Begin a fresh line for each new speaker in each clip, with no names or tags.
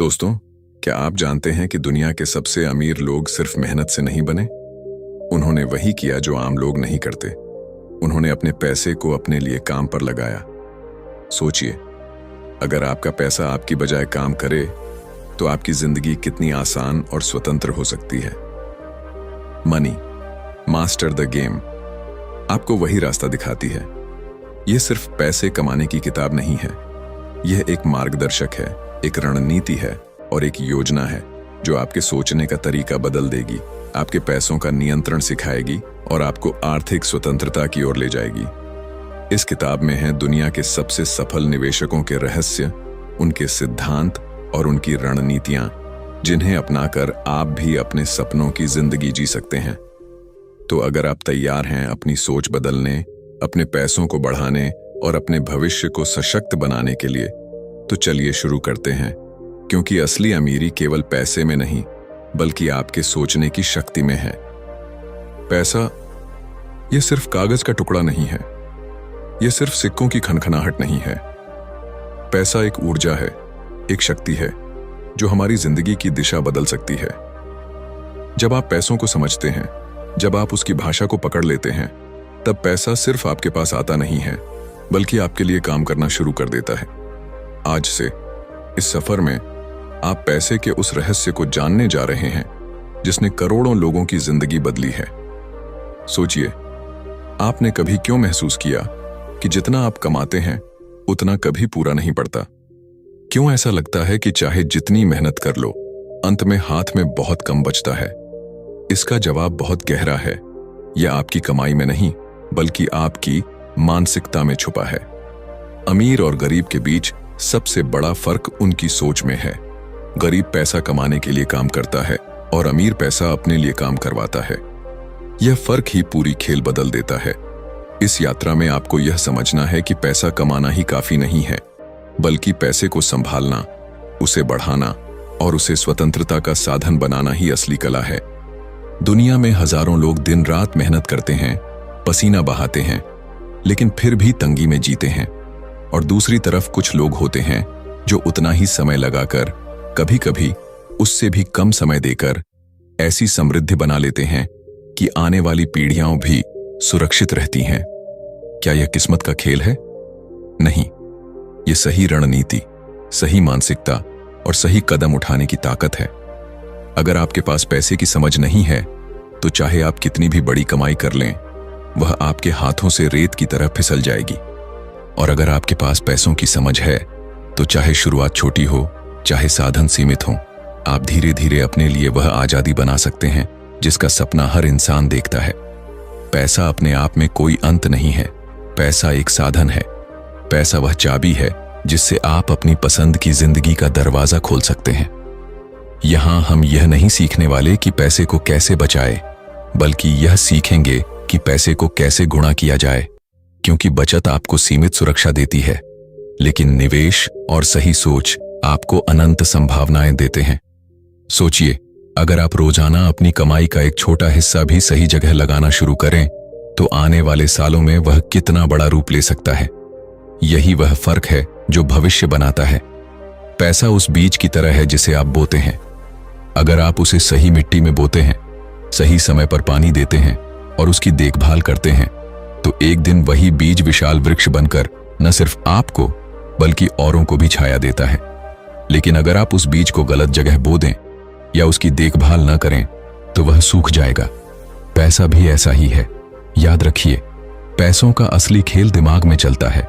दोस्तों, क्या आप जानते हैं कि दुनिया के सबसे अमीर लोग सिर्फ मेहनत से नहीं बने? उन्होंने वही किया जो आम लोग नहीं करते। उन्होंने अपने पैसे को अपने लिए काम पर लगाया। सोचिए, अगर आपका पैसा आपकी बजाय काम करे तो आपकी जिंदगी कितनी आसान और स्वतंत्र हो सकती है। मनी मास्टर द गेम आपको वही रास्ता दिखाती है। यह सिर्फ पैसे कमाने की किताब नहीं है, यह एक मार्गदर्शक है, एक रणनीति है और एक योजना है जो आपके सोचने का तरीका बदल देगी, आपके पैसों का नियंत्रण सिखाएगी और आपको आर्थिक स्वतंत्रता की ओर ले जाएगी। इस किताब में है दुनिया के सबसे सफल निवेशकों के रहस्य, उनके सिद्धांत और उनकी रणनीतियां, जिन्हें अपनाकर आप भी अपने सपनों की जिंदगी जी सकते हैं। तो अगर आप तैयार हैं अपनी सोच बदलने, अपने पैसों को बढ़ाने और अपने भविष्य को सशक्त बनाने के लिए, तो चलिए शुरू करते हैं। क्योंकि असली अमीरी केवल पैसे में नहीं, बल्कि आपके सोचने की शक्ति में है। पैसा यह सिर्फ कागज का टुकड़ा नहीं है, यह सिर्फ सिक्कों की खनखनाहट नहीं है। पैसा एक ऊर्जा है, एक शक्ति है जो हमारी जिंदगी की दिशा बदल सकती है। जब आप पैसों को समझते हैं, जब आप उसकी भाषा को पकड़ लेते हैं, तब पैसा सिर्फ आपके पास आता नहीं है, बल्कि आपके लिए काम करना शुरू कर देता है। आज से इस सफर में आप पैसे के उस रहस्य को जानने जा रहे हैं जिसने करोड़ों लोगों की जिंदगी बदली है। सोचिए, आपने कभी क्यों महसूस किया कि जितना आप कमाते हैं उतना कभी पूरा नहीं पड़ता? क्यों ऐसा लगता है कि चाहे जितनी मेहनत कर लो, अंत में हाथ में बहुत कम बचता है? इसका जवाब बहुत गहरा है। यह आपकी कमाई में नहीं, बल्कि आपकी मानसिकता में छुपा है। अमीर और गरीब के बीच सबसे बड़ा फर्क उनकी सोच में है। गरीब पैसा कमाने के लिए काम करता है और अमीर पैसा अपने लिए काम करवाता है। यह फर्क ही पूरी खेल बदल देता है। इस यात्रा में आपको यह समझना है कि पैसा कमाना ही काफी नहीं है, बल्कि पैसे को संभालना, उसे बढ़ाना और उसे स्वतंत्रता का साधन बनाना ही असली कला है। दुनिया में हजारों लोग दिन रात मेहनत करते हैं, पसीना बहाते हैं, लेकिन फिर भी तंगी में जीते हैं। और दूसरी तरफ कुछ लोग होते हैं जो उतना ही समय लगाकर, कभी कभी उससे भी कम समय देकर ऐसी समृद्धि बना लेते हैं कि आने वाली पीढ़ियां भी सुरक्षित रहती हैं। क्या यह किस्मत का खेल है? नहीं, यह सही रणनीति, सही मानसिकता और सही कदम उठाने की ताकत है। अगर आपके पास पैसे की समझ नहीं है, तो चाहे आप कितनी भी बड़ी कमाई कर लें, वह आपके हाथों से रेत की तरह फिसल जाएगी। और अगर आपके पास पैसों की समझ है, तो चाहे शुरुआत छोटी हो, चाहे साधन सीमित हो, आप धीरे धीरे अपने लिए वह आजादी बना सकते हैं जिसका सपना हर इंसान देखता है। पैसा अपने आप में कोई अंत नहीं है, पैसा एक साधन है। पैसा वह चाबी है जिससे आप अपनी पसंद की जिंदगी का दरवाजा खोल सकते हैं। यहां हम यह नहीं सीखने वाले कि पैसे को कैसे बचाए, बल्कि यह सीखेंगे कि पैसे को कैसे गुणा किया जाए। क्योंकि बचत आपको सीमित सुरक्षा देती है, लेकिन निवेश और सही सोच आपको अनंत संभावनाएं देते हैं। सोचिए, अगर आप रोजाना अपनी कमाई का एक छोटा हिस्सा भी सही जगह लगाना शुरू करें, तो आने वाले सालों में वह कितना बड़ा रूप ले सकता है। यही वह फर्क है जो भविष्य बनाता है। पैसा उस बीज की तरह है जिसे आप बोते हैं। अगर आप उसे सही मिट्टी में बोते हैं, सही समय पर पानी देते हैं और उसकी देखभाल करते हैं, तो एक दिन वही बीज विशाल वृक्ष बनकर न सिर्फ आपको बल्कि औरों को भी छाया देता है। लेकिन अगर आप उस बीज को गलत जगह बो दें या उसकी देखभाल न करें, तो वह सूख जाएगा। पैसा भी ऐसा ही है। याद रखिए, पैसों का असली खेल दिमाग में चलता है।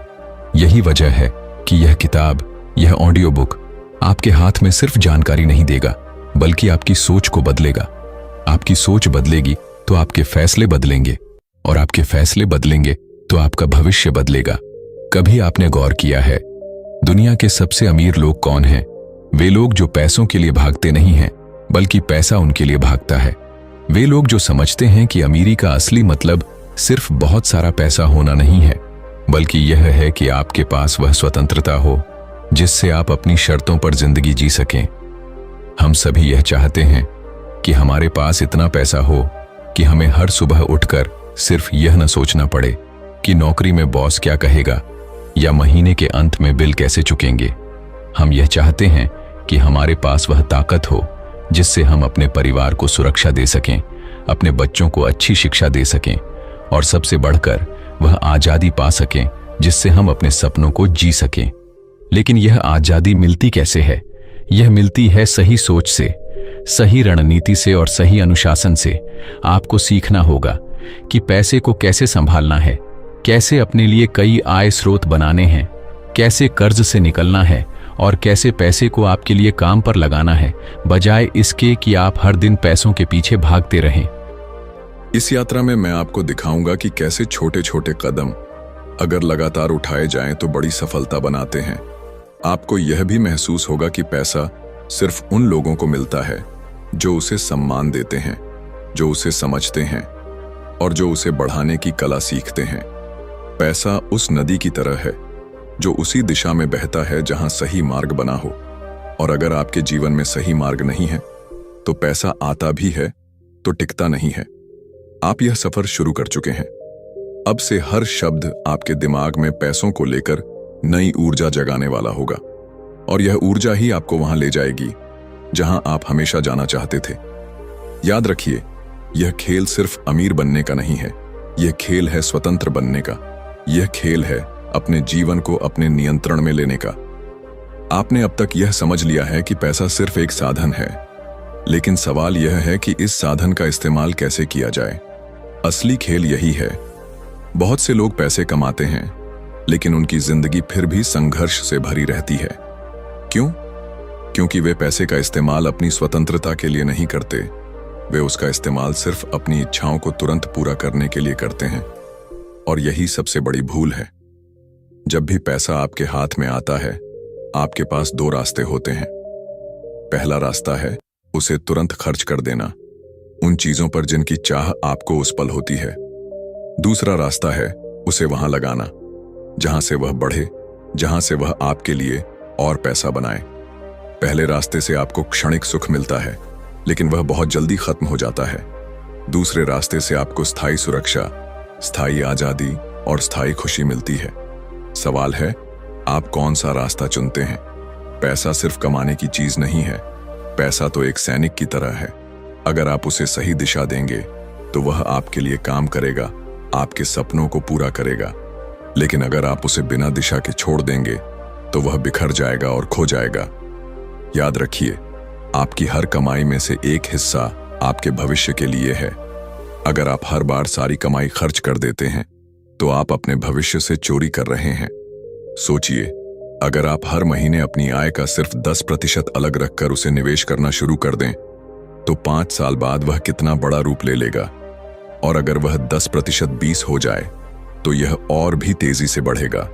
यही वजह है कि यह किताब, यह ऑडियो बुक आपके हाथ में सिर्फ जानकारी नहीं देगा, बल्कि आपकी सोच को बदलेगा। आपकी सोच बदलेगी तो आपके फैसले बदलेंगे, और आपके फैसले बदलेंगे तो आपका भविष्य बदलेगा। कभी आपने गौर किया है, दुनिया के सबसे अमीर लोग कौन हैं? वे लोग जो पैसों के लिए भागते नहीं हैं, बल्कि पैसा उनके लिए भागता है। वे लोग जो समझते हैं कि अमीरी का असली मतलब सिर्फ बहुत सारा पैसा होना नहीं है, बल्कि यह है कि आपके पास वह स्वतंत्रता हो जिससे आप अपनी शर्तों पर जिंदगी जी सकें। हम सभी यह चाहते हैं कि हमारे पास इतना पैसा हो कि हमें हर सुबह उठकर सिर्फ यह न सोचना पड़े कि नौकरी में बॉस क्या कहेगा या महीने के अंत में बिल कैसे चुकेंगे। हम यह चाहते हैं
कि हमारे पास वह ताकत हो जिससे हम अपने परिवार को सुरक्षा दे सकें, अपने बच्चों को अच्छी शिक्षा दे सकें और सबसे बढ़कर वह आजादी पा सकें जिससे हम अपने सपनों को जी सकें। लेकिन यह आजादी मिलती कैसे है? यह मिलती है सही सोच से, सही रणनीति से और सही अनुशासन से। आपको सीखना होगा कि पैसे को कैसे संभालना है, कैसे अपने लिए कई आय स्रोत बनाने हैं, कैसे कर्ज से निकलना है और कैसे पैसे को आपके लिए काम पर लगाना है, बजाय इसके कि आप हर दिन पैसों के पीछे भागते रहें।
इस यात्रा में मैं आपको दिखाऊंगा कि कैसे छोटे छोटे कदम अगर लगातार उठाए जाएं तो बड़ी सफलता बनाते हैं। आपको यह भी महसूस होगा कि पैसा सिर्फ उन लोगों को मिलता है जो उसे सम्मान देते हैं, जो उसे समझते हैं और जो उसे बढ़ाने की कला सीखते हैं। पैसा उस नदी की तरह है जो उसी दिशा में बहता है जहां सही मार्ग बना हो। और अगर आपके जीवन में सही मार्ग नहीं है तो पैसा आता भी है तो टिकता नहीं है। आप यह सफर शुरू कर चुके हैं। अब से हर शब्द आपके दिमाग में पैसों को लेकर नई ऊर्जा जगाने वाला होगा और यह ऊर्जा ही आपको वहां ले जाएगी जहां आप हमेशा जाना चाहते थे। याद रखिए, यह खेल सिर्फ अमीर बनने का नहीं है, यह खेल है स्वतंत्र बनने का। यह खेल है अपने जीवन को अपने नियंत्रण में लेने का। आपने अब तक यह समझ लिया है कि पैसा सिर्फ एक साधन है, लेकिन सवाल यह है कि इस साधन का इस्तेमाल कैसे किया जाए। असली खेल यही है। बहुत से लोग पैसे कमाते हैं लेकिन उनकी जिंदगी फिर भी संघर्ष से भरी रहती है। क्यों? क्योंकि वे पैसे का इस्तेमाल अपनी स्वतंत्रता के लिए नहीं करते, वे उसका इस्तेमाल सिर्फ अपनी इच्छाओं को तुरंत पूरा करने के लिए करते हैं। और यही सबसे बड़ी भूल है। जब भी पैसा आपके हाथ में आता है, आपके पास दो रास्ते होते हैं। पहला रास्ता है उसे तुरंत खर्च कर देना, उन चीजों पर जिनकी चाह आपको उस पल होती है। दूसरा रास्ता है उसे वहां लगाना जहां से वह बढ़े, जहां से वह आपके लिए और पैसा बनाए। पहले रास्ते से आपको क्षणिक सुख मिलता है लेकिन वह बहुत जल्दी खत्म हो जाता है। दूसरे रास्ते से आपको स्थायी सुरक्षा, स्थायी आजादी और स्थायी खुशी मिलती है। सवाल है, आप कौन सा रास्ता चुनते हैं? पैसा सिर्फ कमाने की चीज नहीं है, पैसा तो एक सैनिक की तरह है। अगर आप उसे सही दिशा देंगे तो वह आपके लिए काम करेगा, आपके सपनों को पूरा करेगा। लेकिन अगर आप उसे बिना दिशा के छोड़ देंगे तो वह बिखर जाएगा और खो जाएगा। याद रखिए, आपकी हर कमाई में से एक हिस्सा आपके भविष्य के लिए है। अगर आप हर बार सारी कमाई खर्च कर देते हैं तो आप अपने भविष्य से चोरी कर रहे हैं। सोचिए, अगर आप हर महीने अपनी आय का सिर्फ 10% अलग रखकर उसे निवेश करना शुरू कर दें तो 5 साल बाद वह कितना बड़ा रूप ले लेगा। और अगर वह 10% 20 हो जाए तो यह और भी तेजी से बढ़ेगा।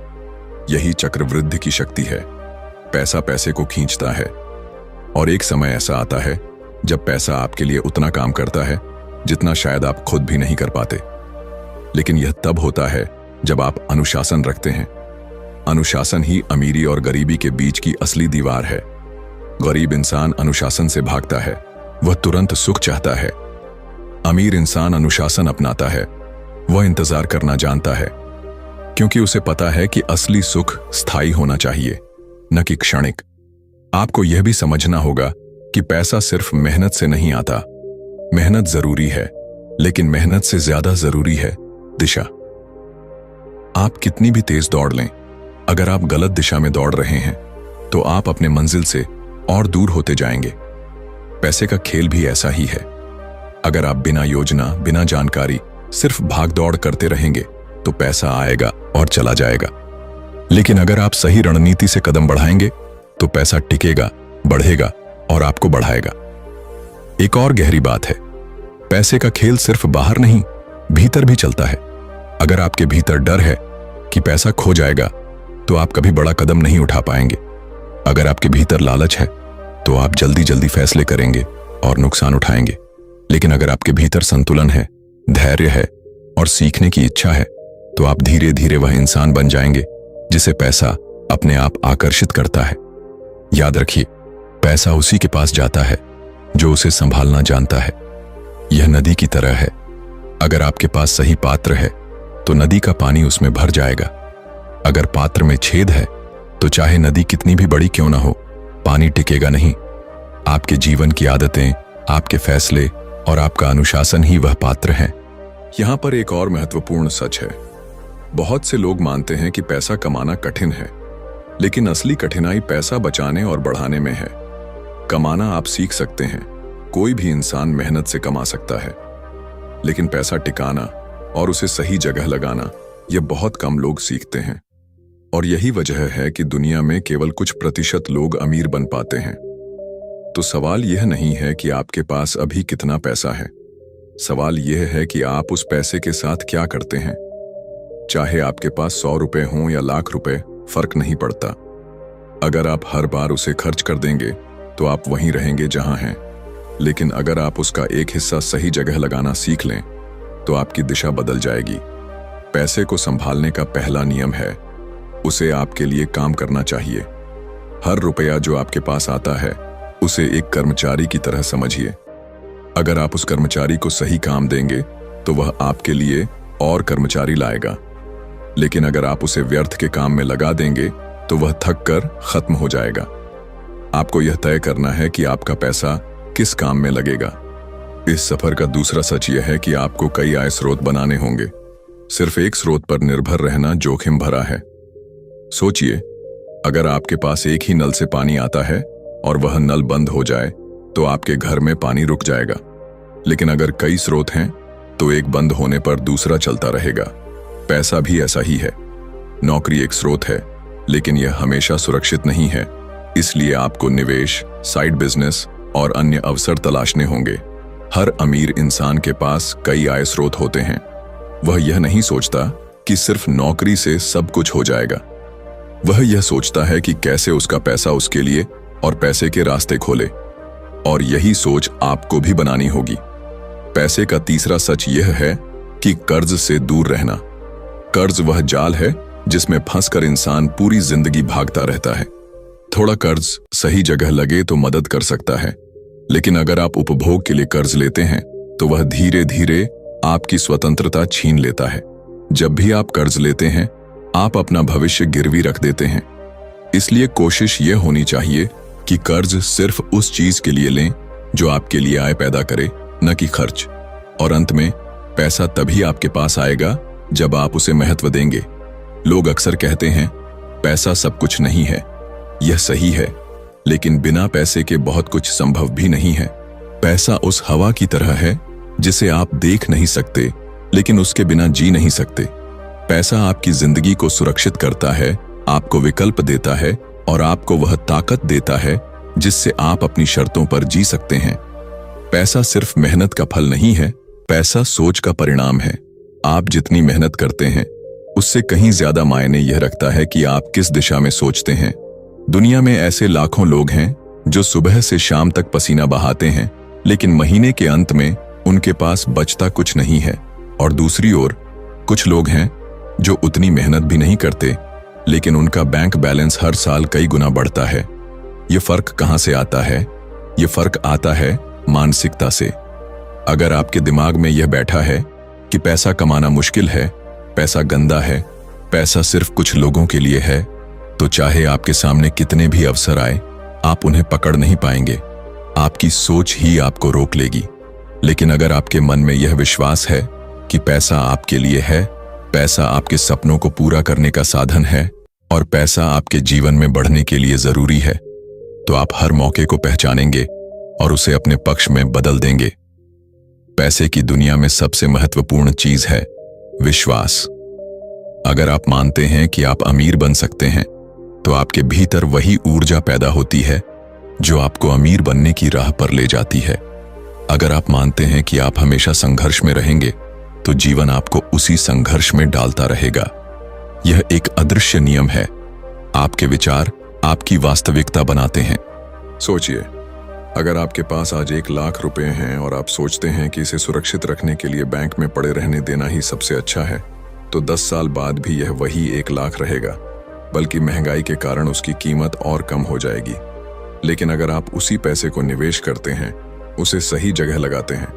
यही चक्रवृद्धि की शक्ति है। पैसा पैसे को खींचता है और एक समय ऐसा आता है जब पैसा आपके लिए उतना काम करता है जितना शायद आप खुद भी नहीं कर पाते। लेकिन यह तब होता है जब आप अनुशासन रखते हैं। अनुशासन ही अमीरी और गरीबी के बीच की असली दीवार है। गरीब इंसान अनुशासन से भागता है, वह तुरंत सुख चाहता है। अमीर इंसान अनुशासन अपनाता है, वह इंतजार करना जानता है, क्योंकि उसे पता है कि असली सुख स्थायी होना चाहिए, न कि क्षणिक। आपको यह भी समझना होगा कि पैसा सिर्फ मेहनत से नहीं आता। मेहनत जरूरी है, लेकिन मेहनत से ज्यादा जरूरी है दिशा। आप कितनी भी तेज दौड़ लें, अगर आप गलत दिशा में दौड़ रहे हैं तो आप अपने मंजिल से और दूर होते जाएंगे। पैसे का खेल भी ऐसा ही है। अगर आप बिना योजना, बिना जानकारी सिर्फ भाग दौड़ करते रहेंगे तो पैसा आएगा और चला जाएगा। लेकिन अगर आप सही रणनीति से कदम बढ़ाएंगे तो पैसा टिकेगा, बढ़ेगा और आपको बढ़ाएगा। एक और गहरी बात है, पैसे का खेल सिर्फ बाहर नहीं, भीतर भी चलता है। अगर आपके भीतर डर है कि पैसा खो जाएगा तो आप कभी बड़ा कदम नहीं उठा पाएंगे। अगर आपके भीतर लालच है तो आप जल्दी जल्दी फैसले करेंगे और नुकसान उठाएंगे। लेकिन अगर आपके भीतर संतुलन है, धैर्य है और सीखने की इच्छा है तो आप धीरे धीरे वह इंसान बन जाएंगे जिसे पैसा अपने आप आकर्षित करता है। याद रखिए, पैसा उसी के पास जाता है जो उसे संभालना जानता है। यह नदी की तरह है। अगर आपके पास सही पात्र है तो नदी का पानी उसमें भर जाएगा। अगर पात्र में छेद है तो चाहे नदी कितनी भी बड़ी क्यों ना हो,
पानी टिकेगा नहीं। आपके जीवन की आदतें, आपके फैसले और आपका अनुशासन ही वह पात्र है।
यहां पर एक और महत्वपूर्ण सच है। बहुत से लोग मानते हैं कि पैसा कमाना कठिन है, लेकिन असली कठिनाई पैसा बचाने और बढ़ाने में है। कमाना आप सीख सकते हैं, कोई भी इंसान मेहनत से कमा सकता है, लेकिन पैसा टिकाना और उसे सही जगह लगाना यह बहुत कम लोग सीखते हैं। और यही वजह है कि दुनिया में केवल कुछ प्रतिशत लोग अमीर बन पाते हैं। तो सवाल यह नहीं है कि आपके पास अभी कितना पैसा है, सवाल यह है कि आप उस पैसे के साथ क्या करते हैं। चाहे आपके पास 100 रुपए हों या लाख रुपए, फर्क नहीं पड़ता। अगर आप हर बार उसे खर्च कर देंगे तो आप वहीं रहेंगे जहां हैं, लेकिन अगर आप उसका एक हिस्सा सही जगह लगाना सीख लें तो आपकी दिशा बदल जाएगी। पैसे को संभालने का पहला नियम है, उसे आपके लिए काम करना चाहिए। हर रुपया जो आपके पास आता है उसे एक कर्मचारी की तरह समझिए। अगर आप उस कर्मचारी को सही काम देंगे तो वह आपके लिए और कर्मचारी लाएगा, लेकिन अगर आप उसे व्यर्थ के काम में लगा देंगे तो वह थक कर खत्म हो जाएगा। आपको यह तय करना है कि आपका पैसा किस काम में लगेगा। इस सफर का दूसरा सच यह है कि आपको कई आय स्रोत बनाने होंगे। सिर्फ एक स्रोत पर निर्भर रहना जोखिम भरा है। सोचिए, अगर आपके पास एक ही नल से पानी आता है और वह नल बंद हो जाए तो आपके घर में पानी रुक जाएगा। लेकिन अगर कई स्रोत हैं तो एक बंद होने पर दूसरा चलता रहेगा। पैसा भी ऐसा ही है। नौकरी एक स्रोत है, लेकिन यह हमेशा सुरक्षित नहीं है। इसलिए आपको निवेश, साइड बिजनेस और अन्य अवसर तलाशने होंगे। हर अमीर इंसान के पास कई आय स्रोत होते हैं। वह यह नहीं सोचता कि सिर्फ नौकरी से सब कुछ हो जाएगा। वह यह सोचता है कि कैसे उसका पैसा उसके लिए और पैसे के रास्ते खोले। और यही सोच आपको भी बनानी होगी। पैसे का तीसरा सच यह है कि कर्ज से दूर रहना। कर्ज वह जाल है जिसमें फंसकर इंसान पूरी जिंदगी भागता रहता है। थोड़ा कर्ज सही जगह लगे तो मदद कर सकता है, लेकिन अगर आप उपभोग के लिए कर्ज लेते हैं तो वह धीरे धीरे आपकी स्वतंत्रता छीन लेता है। जब भी आप कर्ज लेते हैं, आप अपना भविष्य गिरवी रख देते हैं। इसलिए कोशिश यह होनी चाहिए कि कर्ज सिर्फ उस चीज के लिए लें जो आपके लिए आय पैदा करे, न कि खर्च। और अंत में पैसा तभी आपके पास आएगा जब आप उसे महत्व देंगे। लोग अक्सर कहते हैं, पैसा सब कुछ नहीं है। यह सही है, लेकिन बिना पैसे के बहुत कुछ संभव भी नहीं है। पैसा उस हवा की तरह है जिसे आप देख नहीं सकते, लेकिन उसके बिना जी नहीं सकते। पैसा आपकी जिंदगी को सुरक्षित करता है, आपको विकल्प देता है और आपको वह ताकत देता है जिससे आप अपनी शर्तों पर जी सकते हैं। पैसा सिर्फ मेहनत का फल नहीं है, पैसा सोच का परिणाम है। आप जितनी मेहनत करते हैं उससे कहीं ज्यादा मायने यह रखता है कि आप किस दिशा में सोचते हैं। दुनिया में ऐसे लाखों लोग हैं जो सुबह से शाम तक पसीना बहाते हैं, लेकिन महीने के अंत में उनके पास बचता कुछ नहीं है। और दूसरी ओर कुछ लोग हैं जो उतनी मेहनत भी नहीं करते, लेकिन उनका बैंक बैलेंस हर साल कई गुना बढ़ता है। ये फर्क कहां से आता है? ये फर्क आता है मानसिकता से। अगर आपके दिमाग में यह बैठा है कि पैसा कमाना मुश्किल है, पैसा गंदा है, पैसा सिर्फ कुछ लोगों के लिए है, तो चाहे आपके सामने कितने भी अवसर आए, आप उन्हें पकड़ नहीं पाएंगे। आपकी सोच ही आपको रोक लेगी। लेकिन अगर आपके मन में यह विश्वास है कि पैसा आपके लिए है, पैसा आपके सपनों को पूरा करने का साधन है और पैसा आपके जीवन में बढ़ने के लिए जरूरी है, तो आप हर मौके को पहचानेंगे और उसे अपने पक्ष में बदल देंगे। पैसे की दुनिया में सबसे महत्वपूर्ण चीज है विश्वास। अगर आप मानते हैं कि आप अमीर बन सकते हैं, तो आपके भीतर वही ऊर्जा पैदा होती है जो आपको अमीर बनने की राह पर ले जाती है। अगर आप मानते हैं कि आप हमेशा संघर्ष में रहेंगे, तो जीवन आपको उसी संघर्ष में डालता रहेगा। यह एक अदृश्य नियम है। आपके विचार आपकी वास्तविकता बनाते हैं। सोचिए, अगर आपके पास आज 1 लाख रुपए हैं और आप सोचते हैं कि इसे सुरक्षित रखने के लिए बैंक में पड़े रहने देना ही सबसे अच्छा है, तो 10 साल बाद भी यह वही 1 लाख रहेगा, बल्कि महंगाई के कारण उसकी कीमत और कम हो जाएगी। लेकिन अगर आप उसी पैसे को निवेश करते हैं, उसे सही जगह लगाते हैं,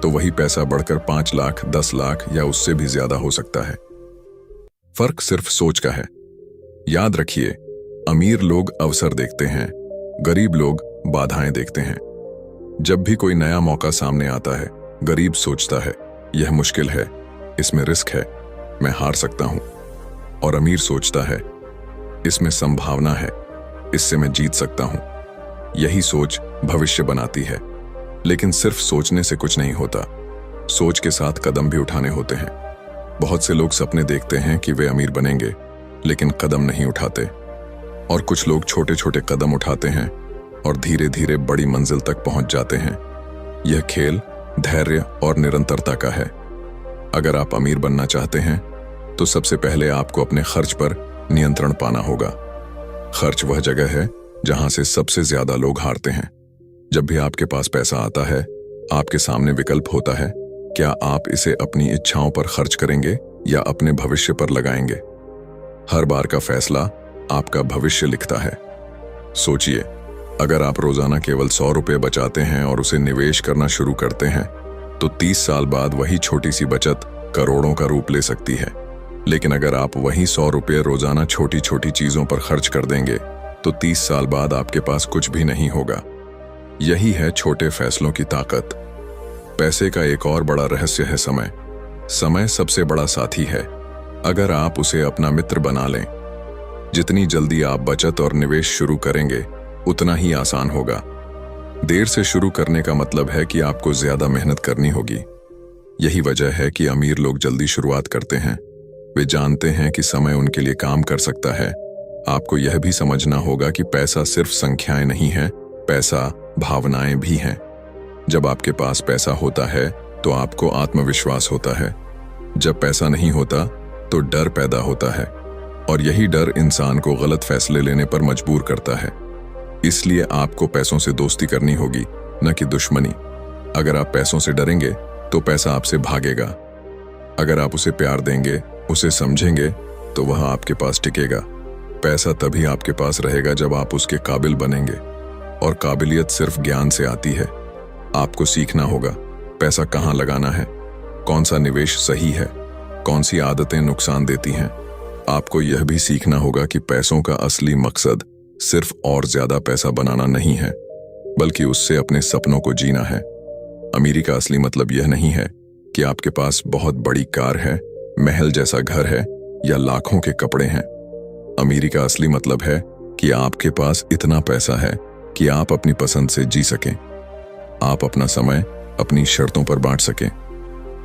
तो वही पैसा बढ़कर 5 लाख, 10 लाख या उससे भी ज्यादा हो सकता है। फर्क सिर्फ सोच का है। याद रखिए, अमीर लोग अवसर देखते हैं, गरीब लोग बाधाएं देखते हैं। जब भी कोई नया मौका सामने आता है, गरीब सोचता है यह मुश्किल है, इसमें रिस्क है, मैं हार सकता हूं। और अमीर सोचता है इसमें संभावना है, इससे मैं जीत सकता हूं। यही सोच भविष्य बनाती है। लेकिन सिर्फ सोचने से कुछ नहीं होता, सोच के साथ कदम भी उठाने होते हैं। बहुत से लोग सपने देखते हैं कि वे अमीर बनेंगे, लेकिन कदम नहीं उठाते। और कुछ लोग छोटे छोटे कदम उठाते हैं और धीरे धीरे बड़ी मंजिल तक पहुंच जाते हैं। यह खेल धैर्य और निरंतरता का है। अगर आप अमीर बनना चाहते हैं तो सबसे पहले आपको अपने खर्च पर नियंत्रण पाना होगा। खर्च वह जगह है जहां से सबसे ज्यादा लोग हारते हैं। जब भी आपके पास पैसा आता है, आपके सामने विकल्प होता है, क्या आप इसे अपनी इच्छाओं पर खर्च करेंगे या अपने भविष्य पर लगाएंगे। हर बार का फैसला आपका भविष्य लिखता है। सोचिए, अगर आप रोजाना केवल 100 रुपये बचाते हैं और उसे निवेश करना शुरू करते हैं तो 30 साल बाद वही छोटी सी बचत करोड़ों का रूप ले सकती है। लेकिन अगर आप वही 100 रुपये रोजाना छोटी छोटी चीजों पर खर्च कर देंगे तो 30 साल बाद आपके पास कुछ भी नहीं होगा। यही है छोटे फैसलों की ताकत। पैसे का एक और बड़ा रहस्य है समय। समय सबसे बड़ा साथी है, अगर आप उसे अपना मित्र बना लें। जितनी जल्दी आप बचत और निवेश शुरू करेंगे, उतना ही आसान होगा। देर से शुरू करने का मतलब है कि आपको ज्यादा मेहनत करनी होगी। यही वजह है कि अमीर लोग जल्दी शुरुआत करते हैं। वे जानते हैं कि समय उनके लिए काम कर सकता है। आपको यह भी समझना होगा कि पैसा सिर्फ संख्याएं नहीं है, पैसा भावनाएं भी हैं। जब आपके पास पैसा होता है तो आपको आत्मविश्वास होता है। जब पैसा नहीं होता तो डर पैदा होता है, और यही डर इंसान को गलत फैसले लेने पर मजबूर करता है। इसलिए आपको पैसों से दोस्ती करनी होगी, न कि दुश्मनी। अगर आप पैसों से डरेंगे तो पैसा आपसे भागेगा। अगर आप उसे प्यार देंगे, उसे समझेंगे, तो वह आपके पास टिकेगा। पैसा तभी आपके पास रहेगा जब आप उसके काबिल बनेंगे, और काबिलियत सिर्फ ज्ञान से आती है। आपको सीखना होगा पैसा कहाँ लगाना है, कौन सा निवेश सही है, कौन सी आदतें नुकसान देती हैं। आपको यह भी सीखना होगा कि पैसों का असली मकसद सिर्फ और ज्यादा पैसा बनाना नहीं है, बल्कि उससे अपने सपनों को जीना है। अमीरी का असली मतलब यह नहीं है कि आपके पास बहुत बड़ी कार है, महल जैसा घर है या लाखों के कपड़े हैं। अमीरी का असली मतलब है कि आपके पास इतना पैसा है कि आप अपनी पसंद से जी सकें, आप अपना समय अपनी शर्तों पर बांट सकें,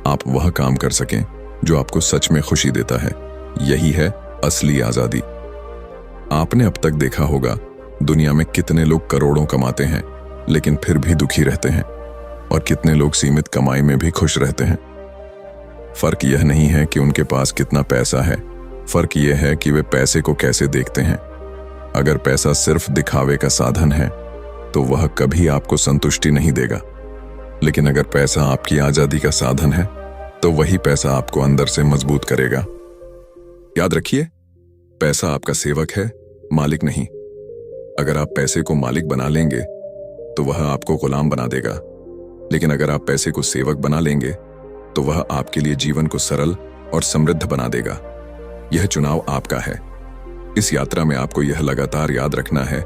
आप वह काम कर सकें जो आपको सच में खुशी देता है। यही है असली आजादी। आपने अब तक देखा होगा दुनिया में कितने लोग करोड़ों कमाते हैं लेकिन फिर भी दुखी रहते हैं, और कितने लोग सीमित कमाई में भी खुश रहते हैं। फर्क यह नहीं है कि उनके पास कितना पैसा है, फर्क यह है कि वे पैसे को कैसे देखते हैं। अगर पैसा सिर्फ दिखावे का साधन है तो वह कभी आपको संतुष्टि नहीं देगा। लेकिन अगर पैसा आपकी आजादी का साधन है तो वही पैसा आपको अंदर से मजबूत करेगा। याद रखिए, पैसा आपका सेवक है, मालिक नहीं। अगर आप पैसे को मालिक बना लेंगे तो वह आपको गुलाम बना देगा, लेकिन अगर आप पैसे को सेवक बना लेंगे तो वह आपके लिए जीवन को सरल और समृद्ध बना देगा। यह चुनाव आपका है। इस यात्रा में आपको यह लगातार याद रखना है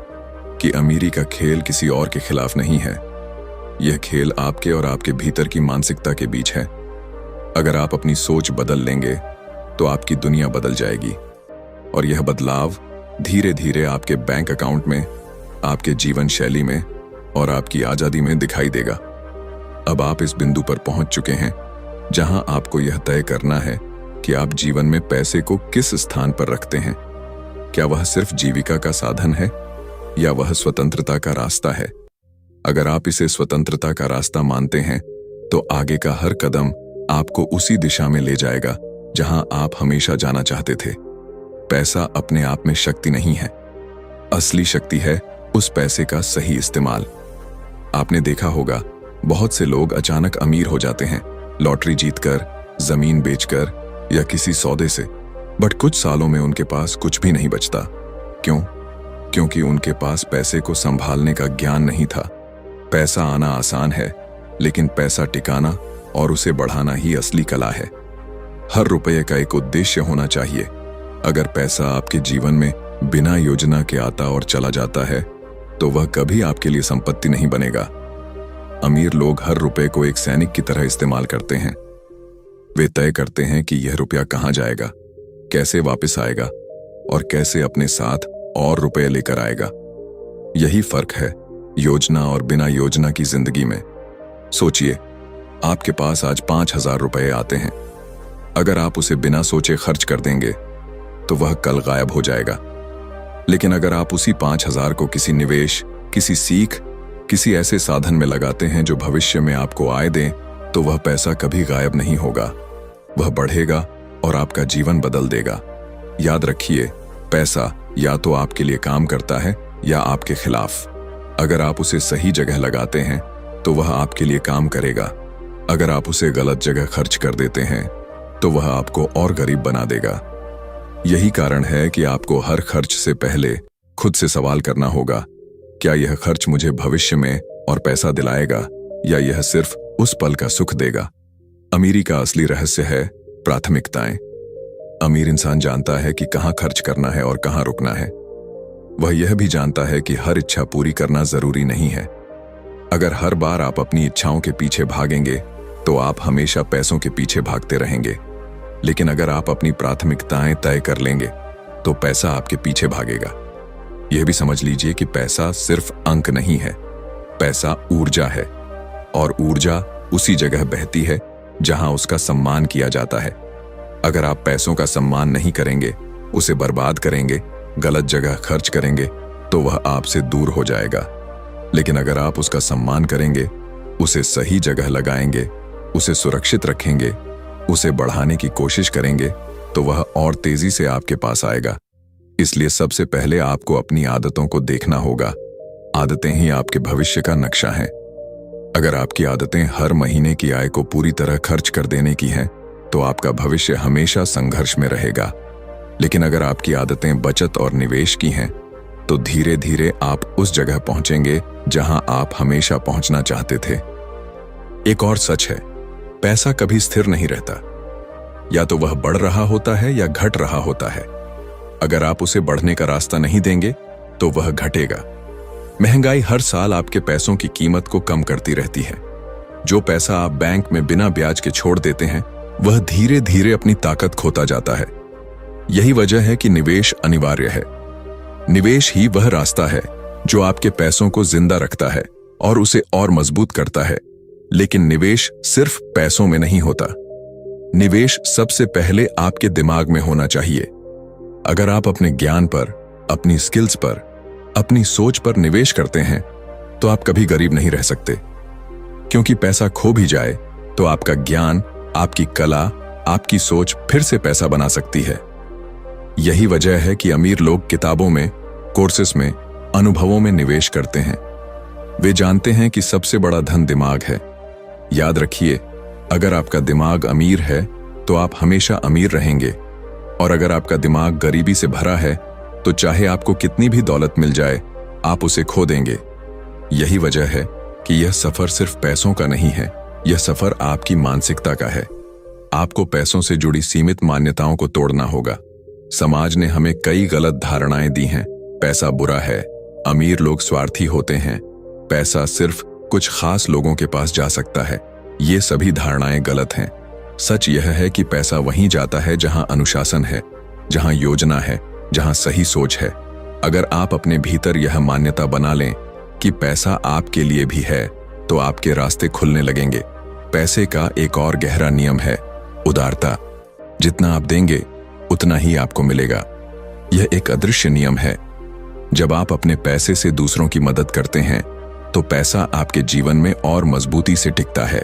कि अमीरी का खेल किसी और के खिलाफ नहीं है। यह खेल आपके और आपके भीतर की मानसिकता के बीच है। अगर आप अपनी सोच बदल लेंगे तो आपकी दुनिया बदल जाएगी, और यह बदलाव धीरे धीरे आपके बैंक अकाउंट में, आपके जीवन शैली में और आपकी आजादी में दिखाई देगा। अब आप इस बिंदु पर पहुंच चुके हैं जहां आपको यह तय करना है कि आप जीवन में पैसे को किस स्थान पर रखते हैं। क्या वह सिर्फ जीविका का साधन है या वह स्वतंत्रता का रास्ता है? अगर आप इसे स्वतंत्रता का रास्ता मानते हैं तो आगे का हर कदम आपको उसी दिशा में ले जाएगा जहां आप हमेशा जाना चाहते थे। पैसा अपने आप में शक्ति नहीं है, असली शक्ति है उस पैसे का सही इस्तेमाल। आपने देखा होगा बहुत से लोग अचानक अमीर हो जाते हैं, लॉटरी जीतकर, जमीन बेचकर या किसी सौदे से, बट कुछ सालों में उनके पास कुछ भी नहीं बचता। क्यों? क्योंकि उनके पास पैसे को संभालने का ज्ञान नहीं था। पैसा आना आसान है, लेकिन पैसा टिकाना और उसे बढ़ाना ही असली कला है। हर रुपये का एक उद्देश्य होना चाहिए। अगर पैसा आपके जीवन में बिना योजना के आता और चला जाता है तो वह कभी आपके लिए संपत्ति नहीं बनेगा। अमीर लोग हर रुपए को एक सैनिक की तरह इस्तेमाल करते हैं। वे तय करते हैं कि यह रुपया कहां जाएगा, कैसे वापस आएगा और कैसे अपने साथ और रुपए लेकर आएगा। यही फर्क है योजना और बिना योजना की जिंदगी में। सोचिए, आपके पास आज 5,000 रुपए आते हैं। अगर आप उसे बिना सोचे खर्च कर देंगे तो वह कल गायब हो जाएगा। लेकिन अगर आप उसी 5,000 को किसी निवेश, किसी सीख, किसी ऐसे साधन में लगाते हैं जो भविष्य में आपको आय दें, तो वह पैसा कभी गायब नहीं होगा। वह बढ़ेगा और आपका जीवन बदल देगा। याद रखिए, पैसा या तो आपके लिए काम करता है या आपके खिलाफ। अगर आप उसे सही जगह लगाते हैं तो वह आपके लिए काम करेगा। अगर आप उसे गलत जगह खर्च कर देते हैं तो वह आपको और गरीब बना देगा। यही कारण है कि आपको हर खर्च से पहले खुद से सवाल करना होगा, क्या यह खर्च मुझे भविष्य में और पैसा दिलाएगा या यह सिर्फ उस पल का सुख देगा। अमीरी का असली रहस्य है प्राथमिकताएं। अमीर इंसान जानता है कि कहां खर्च करना है और कहां रुकना है। वह यह भी जानता है कि हर इच्छा पूरी करना जरूरी नहीं है। अगर हर बार आप अपनी इच्छाओं के पीछे भागेंगे तो आप हमेशा पैसों के पीछे भागते रहेंगे। लेकिन अगर आप अपनी प्राथमिकताएं तय कर लेंगे तो पैसा आपके पीछे भागेगा। यह भी समझ लीजिए कि पैसा सिर्फ अंक नहीं है, पैसा ऊर्जा है, और ऊर्जा उसी जगह बहती है जहां उसका सम्मान किया जाता है। अगर आप पैसों का सम्मान नहीं करेंगे, उसे बर्बाद करेंगे, गलत जगह खर्च करेंगे, तो वह आपसे दूर हो जाएगा। लेकिन अगर आप उसका सम्मान करेंगे, उसे सही जगह लगाएंगे, उसे सुरक्षित रखेंगे, उसे बढ़ाने की कोशिश करेंगे, तो वह और तेजी से आपके पास आएगा। इसलिए सबसे पहले आपको अपनी आदतों को देखना होगा। आदतें ही आपके भविष्य का नक्शा हैं। अगर आपकी आदतें हर महीने की आय को पूरी तरह खर्च कर देने की हैं, तो आपका भविष्य हमेशा संघर्ष में रहेगा। लेकिन अगर आपकी आदतें बचत और निवेश की हैं, तो धीरे धीरे आप उस जगह पहुंचेंगे जहां आप हमेशा पहुंचना चाहते थे। एक और सच है, पैसा कभी स्थिर नहीं रहता। या तो वह बढ़ रहा होता है या घट रहा होता है। अगर आप उसे बढ़ने का रास्ता नहीं देंगे तो वह घटेगा। महंगाई हर साल आपके पैसों की कीमत को कम करती रहती है। जो पैसा आप बैंक में बिना ब्याज के छोड़ देते हैं, वह धीरे धीरे अपनी ताकत खोता जाता है। यही वजह है कि निवेश अनिवार्य है। निवेश ही वह रास्ता है जो आपके पैसों को जिंदा रखता है और उसे और मजबूत करता है। लेकिन निवेश सिर्फ पैसों में नहीं होता। निवेश सबसे पहले आपके दिमाग में होना चाहिए। अगर आप अपने ज्ञान पर, अपनी स्किल्स पर, अपनी सोच पर निवेश करते हैं, तो आप कभी गरीब नहीं रह सकते। क्योंकि पैसा खो भी जाए तो आपका ज्ञान, आपकी कला, आपकी सोच फिर से पैसा बना सकती है। यही वजह है कि अमीर लोग किताबों में, कोर्सेस में, अनुभवों में निवेश करते हैं। वे जानते हैं कि सबसे बड़ा धन दिमाग है। याद रखिए, अगर आपका दिमाग अमीर है तो आप हमेशा अमीर रहेंगे, और अगर आपका दिमाग गरीबी से भरा है तो चाहे आपको कितनी भी दौलत मिल जाए, आप उसे खो देंगे। यही वजह है कि यह सफर सिर्फ पैसों का नहीं है, यह सफर आपकी मानसिकता का है। आपको पैसों से जुड़ी सीमित मान्यताओं को तोड़ना होगा। समाज ने हमें कई गलत धारणाएं दी हैं। पैसा बुरा है, अमीर लोग स्वार्थी होते हैं, पैसा सिर्फ कुछ खास लोगों के पास जा सकता है। ये सभी धारणाएं गलत हैं। सच यह है कि पैसा वहीं जाता है जहां अनुशासन है, जहां योजना है, जहां सही सोच है। अगर आप अपने भीतर यह मान्यता बना लें कि पैसा आपके लिए भी है, तो आपके रास्ते खुलने लगेंगे। पैसे का एक और गहरा नियम है उदारता। जितना आप देंगे उतना ही आपको मिलेगा। यह एक अदृश्य नियम है। जब आप अपने पैसे से दूसरों की मदद करते हैं, तो पैसा आपके जीवन में और मजबूती से टिकता है।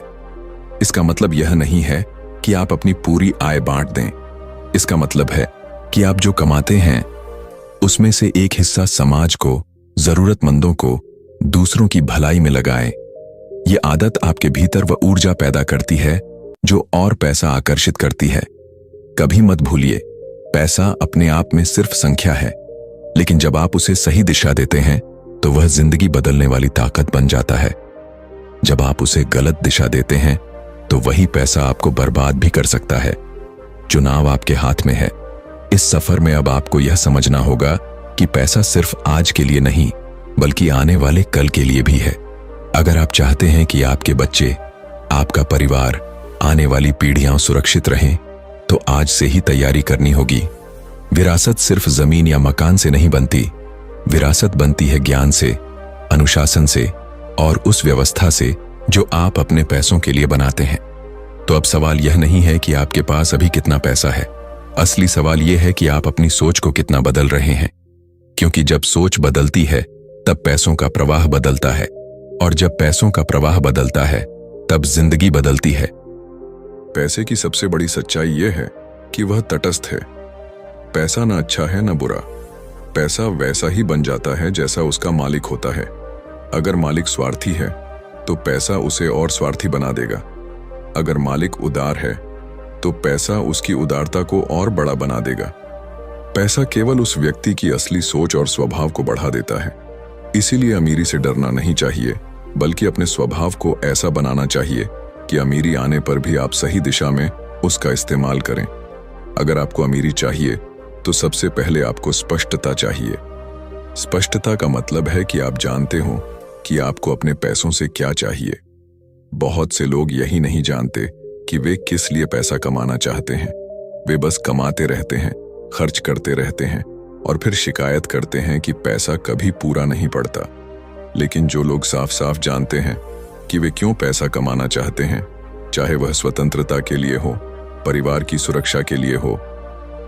इसका मतलब यह नहीं है कि आप अपनी पूरी आय बांट दें। इसका मतलब है कि आप जो कमाते हैं, उसमें से एक हिस्सा समाज को, जरूरतमंदों को, दूसरों की भलाई में लगाएं। यह आदत आपके भीतर वह ऊर्जा पैदा करती है जो और पैसा आकर्षित करती है। कभी मत भूलिए, पैसा अपने आप में सिर्फ संख्या है, लेकिन जब आप उसे सही दिशा देते हैं तो वह जिंदगी बदलने वाली ताकत बन जाता है। जब आप उसे गलत दिशा देते हैं तो वही पैसा आपको बर्बाद भी कर सकता है। चुनाव आपके हाथ में है। इस सफर में अब आपको यह समझना होगा कि पैसा सिर्फ आज के लिए नहीं,
बल्कि आने वाले कल के लिए भी है। अगर आप चाहते हैं कि आपके बच्चे, आपका परिवार, आने वाली पीढ़ियां सुरक्षित रहें, तो आज से ही तैयारी करनी होगी। विरासत सिर्फ जमीन या मकान से नहीं बनती, विरासत बनती है ज्ञान से, अनुशासन से और उस व्यवस्था से जो आप अपने पैसों के लिए बनाते हैं। तो अब सवाल यह नहीं है कि आपके पास अभी कितना पैसा है, असली सवाल यह है कि आप अपनी सोच को कितना बदल रहे हैं। क्योंकि जब सोच बदलती है तब पैसों का प्रवाह बदलता है, और जब पैसों का प्रवाह बदलता है तब जिंदगी बदलती है।
पैसे की सबसे बड़ी सच्चाई यह है कि वह तटस्थ है। पैसा ना अच्छा है ना बुरा, पैसा वैसा ही बन जाता है जैसा उसका मालिक होता है। अगर मालिक स्वार्थी है तो पैसा उसे और स्वार्थी बना देगा। अगर मालिक उदार है तो पैसा उसकी उदारता को और बड़ा बना देगा। पैसा केवल उस व्यक्ति की असली सोच और स्वभाव को बढ़ा देता है। इसीलिए अमीरी से डरना नहीं चाहिए, बल्कि अपने स्वभाव को ऐसा बनाना चाहिए कि अमीरी आने पर भी आप सही दिशा में उसका इस्तेमाल करें। अगर आपको अमीरी चाहिए तो सबसे पहले आपको स्पष्टता चाहिए। स्पष्टता का मतलब है कि आप जानते हो कि आपको अपने पैसों से क्या चाहिए। बहुत से लोग यही नहीं जानते कि वे किस लिए पैसा कमाना चाहते हैं। वे बस कमाते रहते हैं, खर्च करते रहते हैं और फिर शिकायत करते हैं कि पैसा कभी पूरा नहीं पड़ता। लेकिन जो लोग साफ साफ जानते हैं कि वे क्यों पैसा कमाना चाहते हैं, चाहे वह स्वतंत्रता के लिए हो, परिवार की सुरक्षा के लिए हो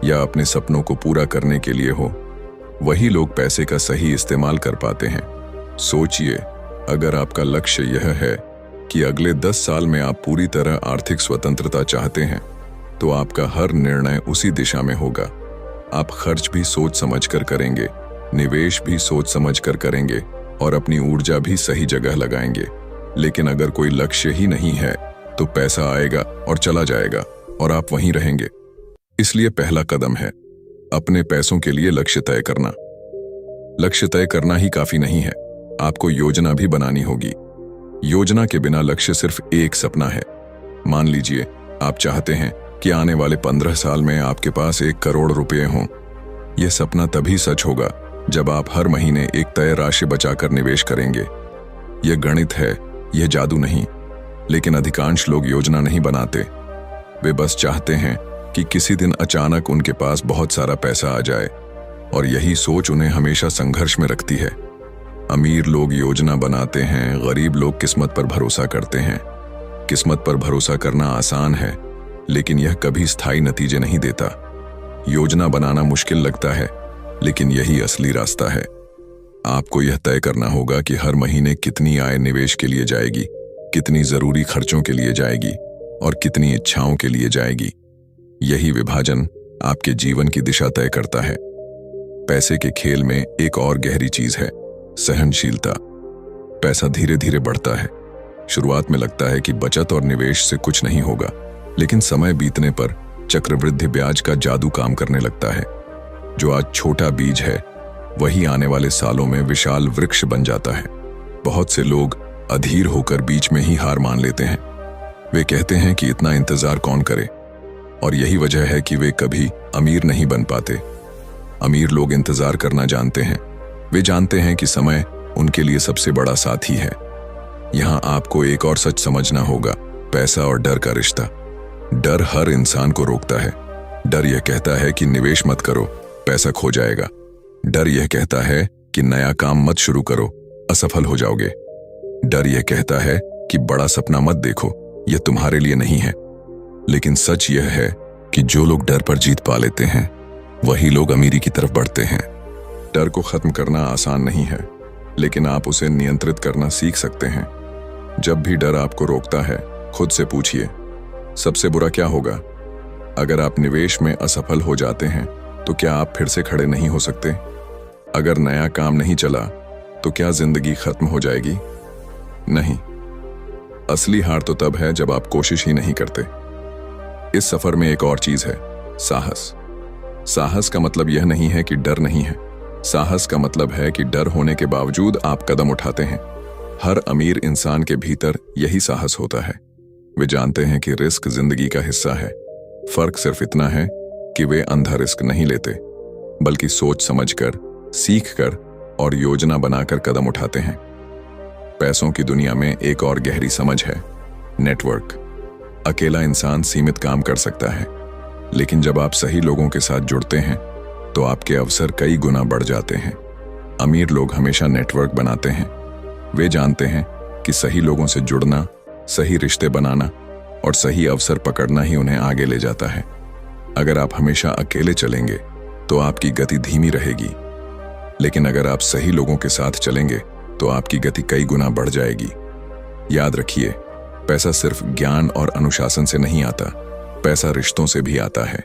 या अपने सपनों को पूरा करने के लिए हो, वही लोग पैसे का सही इस्तेमाल कर पाते हैं। सोचिए, अगर आपका लक्ष्य यह है कि अगले 10 साल में आप पूरी तरह आर्थिक स्वतंत्रता चाहते हैं, तो आपका हर निर्णय उसी दिशा में होगा। आप खर्च भी सोच समझकर करेंगे, निवेश भी सोच समझकर करेंगे और अपनी ऊर्जा भी सही जगह लगाएंगे। लेकिन अगर कोई लक्ष्य ही नहीं है तो पैसा आएगा और चला जाएगा और आप वहीं रहेंगे। इसलिए पहला कदम है अपने पैसों के लिए लक्ष्य तय करना। लक्ष्य तय करना ही काफी नहीं है, आपको योजना भी बनानी होगी। योजना के बिना लक्ष्य सिर्फ एक सपना है। मान लीजिए आप चाहते हैं कि आने वाले 15 साल में आपके पास 1 करोड़ रुपए हों। यह सपना तभी सच होगा जब आप हर महीने एक तय राशि बचाकर निवेश करेंगे। यह गणित है, यह जादू नहीं। लेकिन अधिकांश लोग योजना नहीं बनाते। वे बस चाहते हैं कि किसी दिन अचानक उनके पास बहुत सारा पैसा आ जाए, और यही सोच उन्हें हमेशा संघर्ष में रखती है। अमीर लोग योजना बनाते हैं, गरीब लोग किस्मत पर भरोसा करते हैं। किस्मत पर भरोसा करना आसान है, लेकिन यह कभी स्थायी नतीजे नहीं देता। योजना बनाना मुश्किल लगता है, लेकिन यही असली रास्ता है। आपको यह तय करना होगा कि हर महीने कितनी आय निवेश के लिए जाएगी, कितनी जरूरी खर्चों के लिए जाएगी और कितनी इच्छाओं के लिए जाएगी। यही विभाजन आपके जीवन की दिशा तय करता है। पैसे के खेल में एक और गहरी चीज है, सहनशीलता। पैसा धीरे धीरे बढ़ता है। शुरुआत में लगता है कि बचत और निवेश से कुछ नहीं होगा, लेकिन समय बीतने पर चक्रवृद्धि ब्याज का जादू काम करने लगता है। जो आज छोटा बीज है, वही आने वाले सालों में विशाल वृक्ष बन जाता है। बहुत से लोग अधीर होकर बीच में ही हार मान लेते हैं। वे कहते हैं कि इतना इंतजार कौन करे, और यही वजह है कि वे कभी अमीर नहीं बन पाते। अमीर लोग इंतजार करना जानते हैं। वे जानते हैं कि समय उनके लिए सबसे बड़ा साथी है। यहां आपको एक और सच समझना होगा, पैसा और डर का रिश्ता। डर हर इंसान को रोकता है। डर यह कहता है कि निवेश मत करो, पैसा खो जाएगा। डर यह कहता है कि नया काम मत शुरू करो, असफल हो जाओगे। डर यह कहता है कि बड़ा सपना मत देखो, यह तुम्हारे लिए नहीं है। लेकिन सच यह है कि जो लोग डर पर जीत पा लेते हैं, वही लोग अमीरी की तरफ बढ़ते हैं। डर को खत्म करना आसान नहीं है, लेकिन आप उसे नियंत्रित करना सीख सकते हैं। जब भी डर आपको रोकता है, खुद से पूछिए, सबसे बुरा क्या होगा? अगर आप निवेश में असफल हो जाते हैं तो क्या आप फिर से खड़े नहीं हो सकते? अगर नया काम नहीं चला तो क्या जिंदगी खत्म हो जाएगी? नहीं। असली हार तो तब है जब आप कोशिश ही नहीं करते। इस सफर में एक और चीज है, साहस। साहस का मतलब यह नहीं है कि डर नहीं है। साहस का मतलब है कि डर होने के बावजूद आप कदम उठाते हैं। हर अमीर इंसान के भीतर यही साहस होता है। वे जानते हैं कि रिस्क जिंदगी का हिस्सा है। फर्क सिर्फ इतना है कि वे अंधा रिस्क नहीं लेते, बल्कि सोच समझकर, सीखकर और योजना बनाकर कदम उठाते हैं। पैसों की दुनिया में एक और गहरी समझ है, नेटवर्क। अकेला इंसान सीमित काम कर सकता है, लेकिन जब आप सही लोगों के साथ जुड़ते हैं तो आपके अवसर कई गुना बढ़ जाते हैं। अमीर लोग हमेशा नेटवर्क बनाते हैं। वे जानते हैं कि सही लोगों से जुड़ना, सही रिश्ते बनाना और सही अवसर पकड़ना ही उन्हें आगे ले जाता है। अगर आप हमेशा अकेले चलेंगे तो आपकी गति धीमी रहेगी, लेकिन अगर आप सही लोगों के साथ चलेंगे तो आपकी गति कई गुना बढ़ जाएगी। याद रखिए, पैसा सिर्फ ज्ञान और अनुशासन से नहीं आता, पैसा रिश्तों से भी आता है।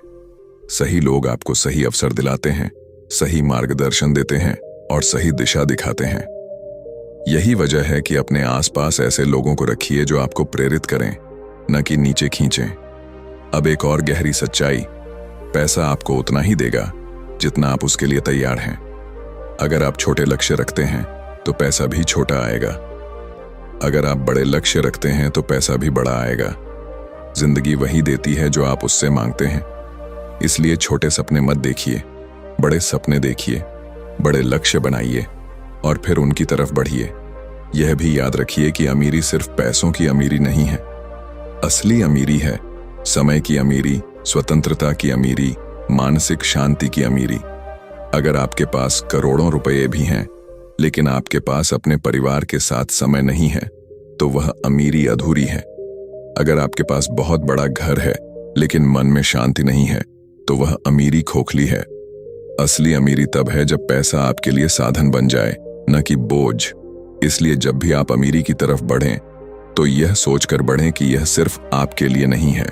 सही लोग आपको सही अवसर दिलाते हैं, सही मार्गदर्शन देते हैं और सही दिशा दिखाते हैं। यही वजह है कि अपने आसपास ऐसे लोगों को रखिए जो आपको प्रेरित करें, न कि नीचे खींचें। अब एक और गहरी सच्चाई, पैसा आपको उतना ही देगा जितना आप उसके लिए तैयार हैं। अगर आप छोटे लक्ष्य रखते हैं तो पैसा भी छोटा आएगा। अगर आप बड़े लक्ष्य रखते हैं तो पैसा भी बड़ा आएगा। जिंदगी वही देती है जो आप उससे मांगते हैं। इसलिए छोटे सपने मत देखिए, बड़े सपने देखिए, बड़े लक्ष्य बनाइए और फिर उनकी तरफ बढ़िए। यह भी याद रखिए कि अमीरी सिर्फ पैसों की अमीरी नहीं है। असली अमीरी है समय की अमीरी, स्वतंत्रता की अमीरी, मानसिक शांति की अमीरी। अगर आपके पास करोड़ों रुपए भी हैं, लेकिन आपके पास अपने परिवार के साथ समय नहीं है, तो वह अमीरी अधूरी है। अगर आपके पास बहुत बड़ा घर है, लेकिन मन में शांति नहीं है, तो वह अमीरी खोखली है। असली अमीरी तब है जब पैसा आपके लिए साधन बन जाए, न कि बोझ। इसलिए जब भी आप अमीरी की तरफ बढ़ें, तो यह सोचकर बढ़ें कि यह सिर्फ आपके लिए नहीं है,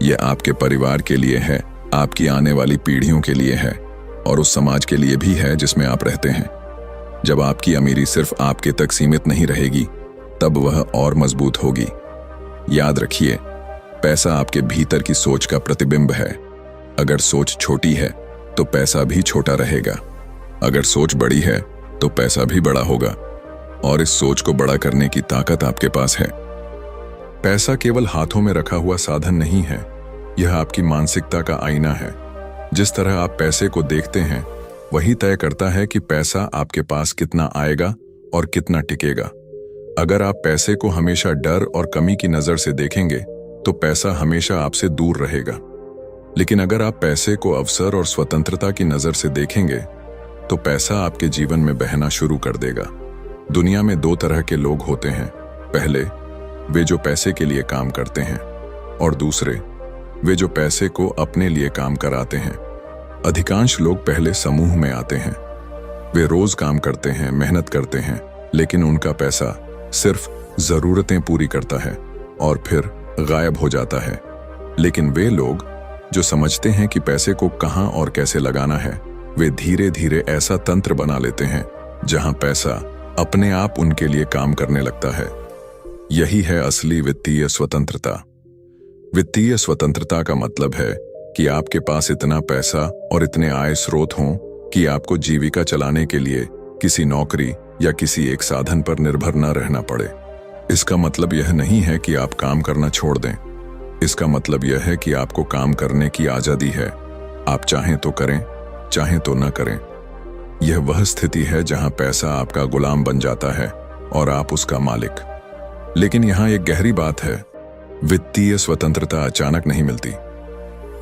यह आपके परिवार के लिए है, आपकी आने वाली पीढ़ियों के लिए है और उस समाज के लिए भी है जिसमें आप रहते हैं। जब आपकी अमीरी सिर्फ आपके तक सीमित नहीं रहेगी, तब वह और मजबूत होगी। याद रखिए, पैसा आपके भीतर की सोच का प्रतिबिंब है। अगर सोच छोटी है तो पैसा भी छोटा रहेगा। अगर सोच बड़ी है तो पैसा भी बड़ा होगा और इस सोच को बड़ा करने की ताकत आपके पास है। पैसा केवल हाथों में रखा हुआ साधन नहीं है, यह आपकी मानसिकता का आईना है। जिस तरह आप पैसे को देखते हैं, वही तय करता है कि पैसा आपके पास कितना आएगा और कितना टिकेगा। अगर आप पैसे को हमेशा डर और कमी की नजर से देखेंगे, तो पैसा हमेशा आपसे दूर रहेगा। लेकिन अगर आप पैसे को अवसर और स्वतंत्रता की नजर से देखेंगे, तो पैसा आपके जीवन में बहना शुरू कर देगा। दुनिया में दो तरह के लोग होते हैं। पहले, वे जो पैसे के लिए काम करते हैं, और दूसरे, वे जो पैसे को अपने लिए काम कराते हैं। अधिकांश लोग पहले समूह में आते हैं। वे रोज काम करते हैं, मेहनत करते हैं, लेकिन उनका पैसा सिर्फ जरूरतें पूरी करता है और फिर गायब हो जाता है। लेकिन वे लोग जो समझते हैं कि पैसे को कहां और कैसे लगाना है, वे धीरे धीरे ऐसा तंत्र बना लेते हैं जहां पैसा अपने आप उनके लिए काम करने लगता है। यही है असली वित्तीय स्वतंत्रता। वित्तीय स्वतंत्रता का मतलब है कि आपके पास इतना पैसा और इतने आय स्रोत हों कि आपको जीविका चलाने के लिए किसी नौकरी या किसी एक साधन पर निर्भर न रहना पड़े। इसका मतलब यह नहीं है कि आप काम करना छोड़ दें। इसका मतलब यह है कि आपको काम करने की आजादी है। आप चाहें तो करें, चाहें तो न करें। यह वह स्थिति है जहां पैसा आपका गुलाम बन जाता है और आप उसका मालिक। लेकिन यहां एक गहरी बात है, वित्तीय स्वतंत्रता अचानक नहीं मिलती।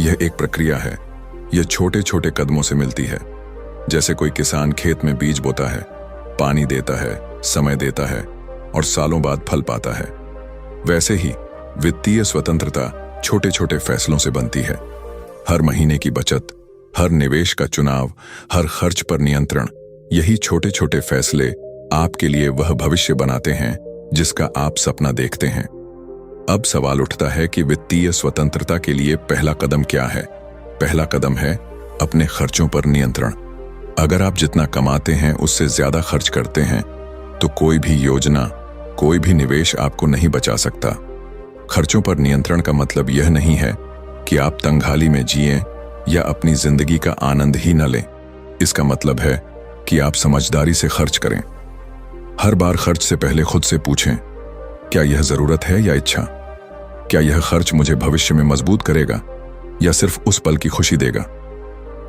यह एक प्रक्रिया है। यह छोटे छोटे कदमों से मिलती है। जैसे कोई किसान खेत में बीज बोता है, पानी देता है, समय देता है और सालों बाद फल पाता है, वैसे ही वित्तीय स्वतंत्रता छोटे छोटे फैसलों से बनती है। हर महीने की बचत, हर निवेश का चुनाव, हर खर्च पर नियंत्रण, यही छोटे छोटे फैसले आपके लिए वह भविष्य बनाते हैं जिसका आप सपना देखते हैं। अब सवाल उठता है कि वित्तीय स्वतंत्रता के लिए पहला कदम क्या है? पहला कदम है अपने खर्चों पर नियंत्रण। अगर आप जितना कमाते हैं उससे ज्यादा खर्च करते हैं, तो कोई भी योजना, कोई भी निवेश आपको नहीं बचा सकता। खर्चों पर नियंत्रण का मतलब यह नहीं है कि आप तंगहाली में जिएं या अपनी जिंदगी का आनंद ही न लें। इसका मतलब है कि आप समझदारी से खर्च करें। हर बार खर्च से पहले खुद से पूछें, क्या यह जरूरत है या इच्छा? क्या यह खर्च मुझे भविष्य में मजबूत करेगा या सिर्फ उस पल की खुशी देगा?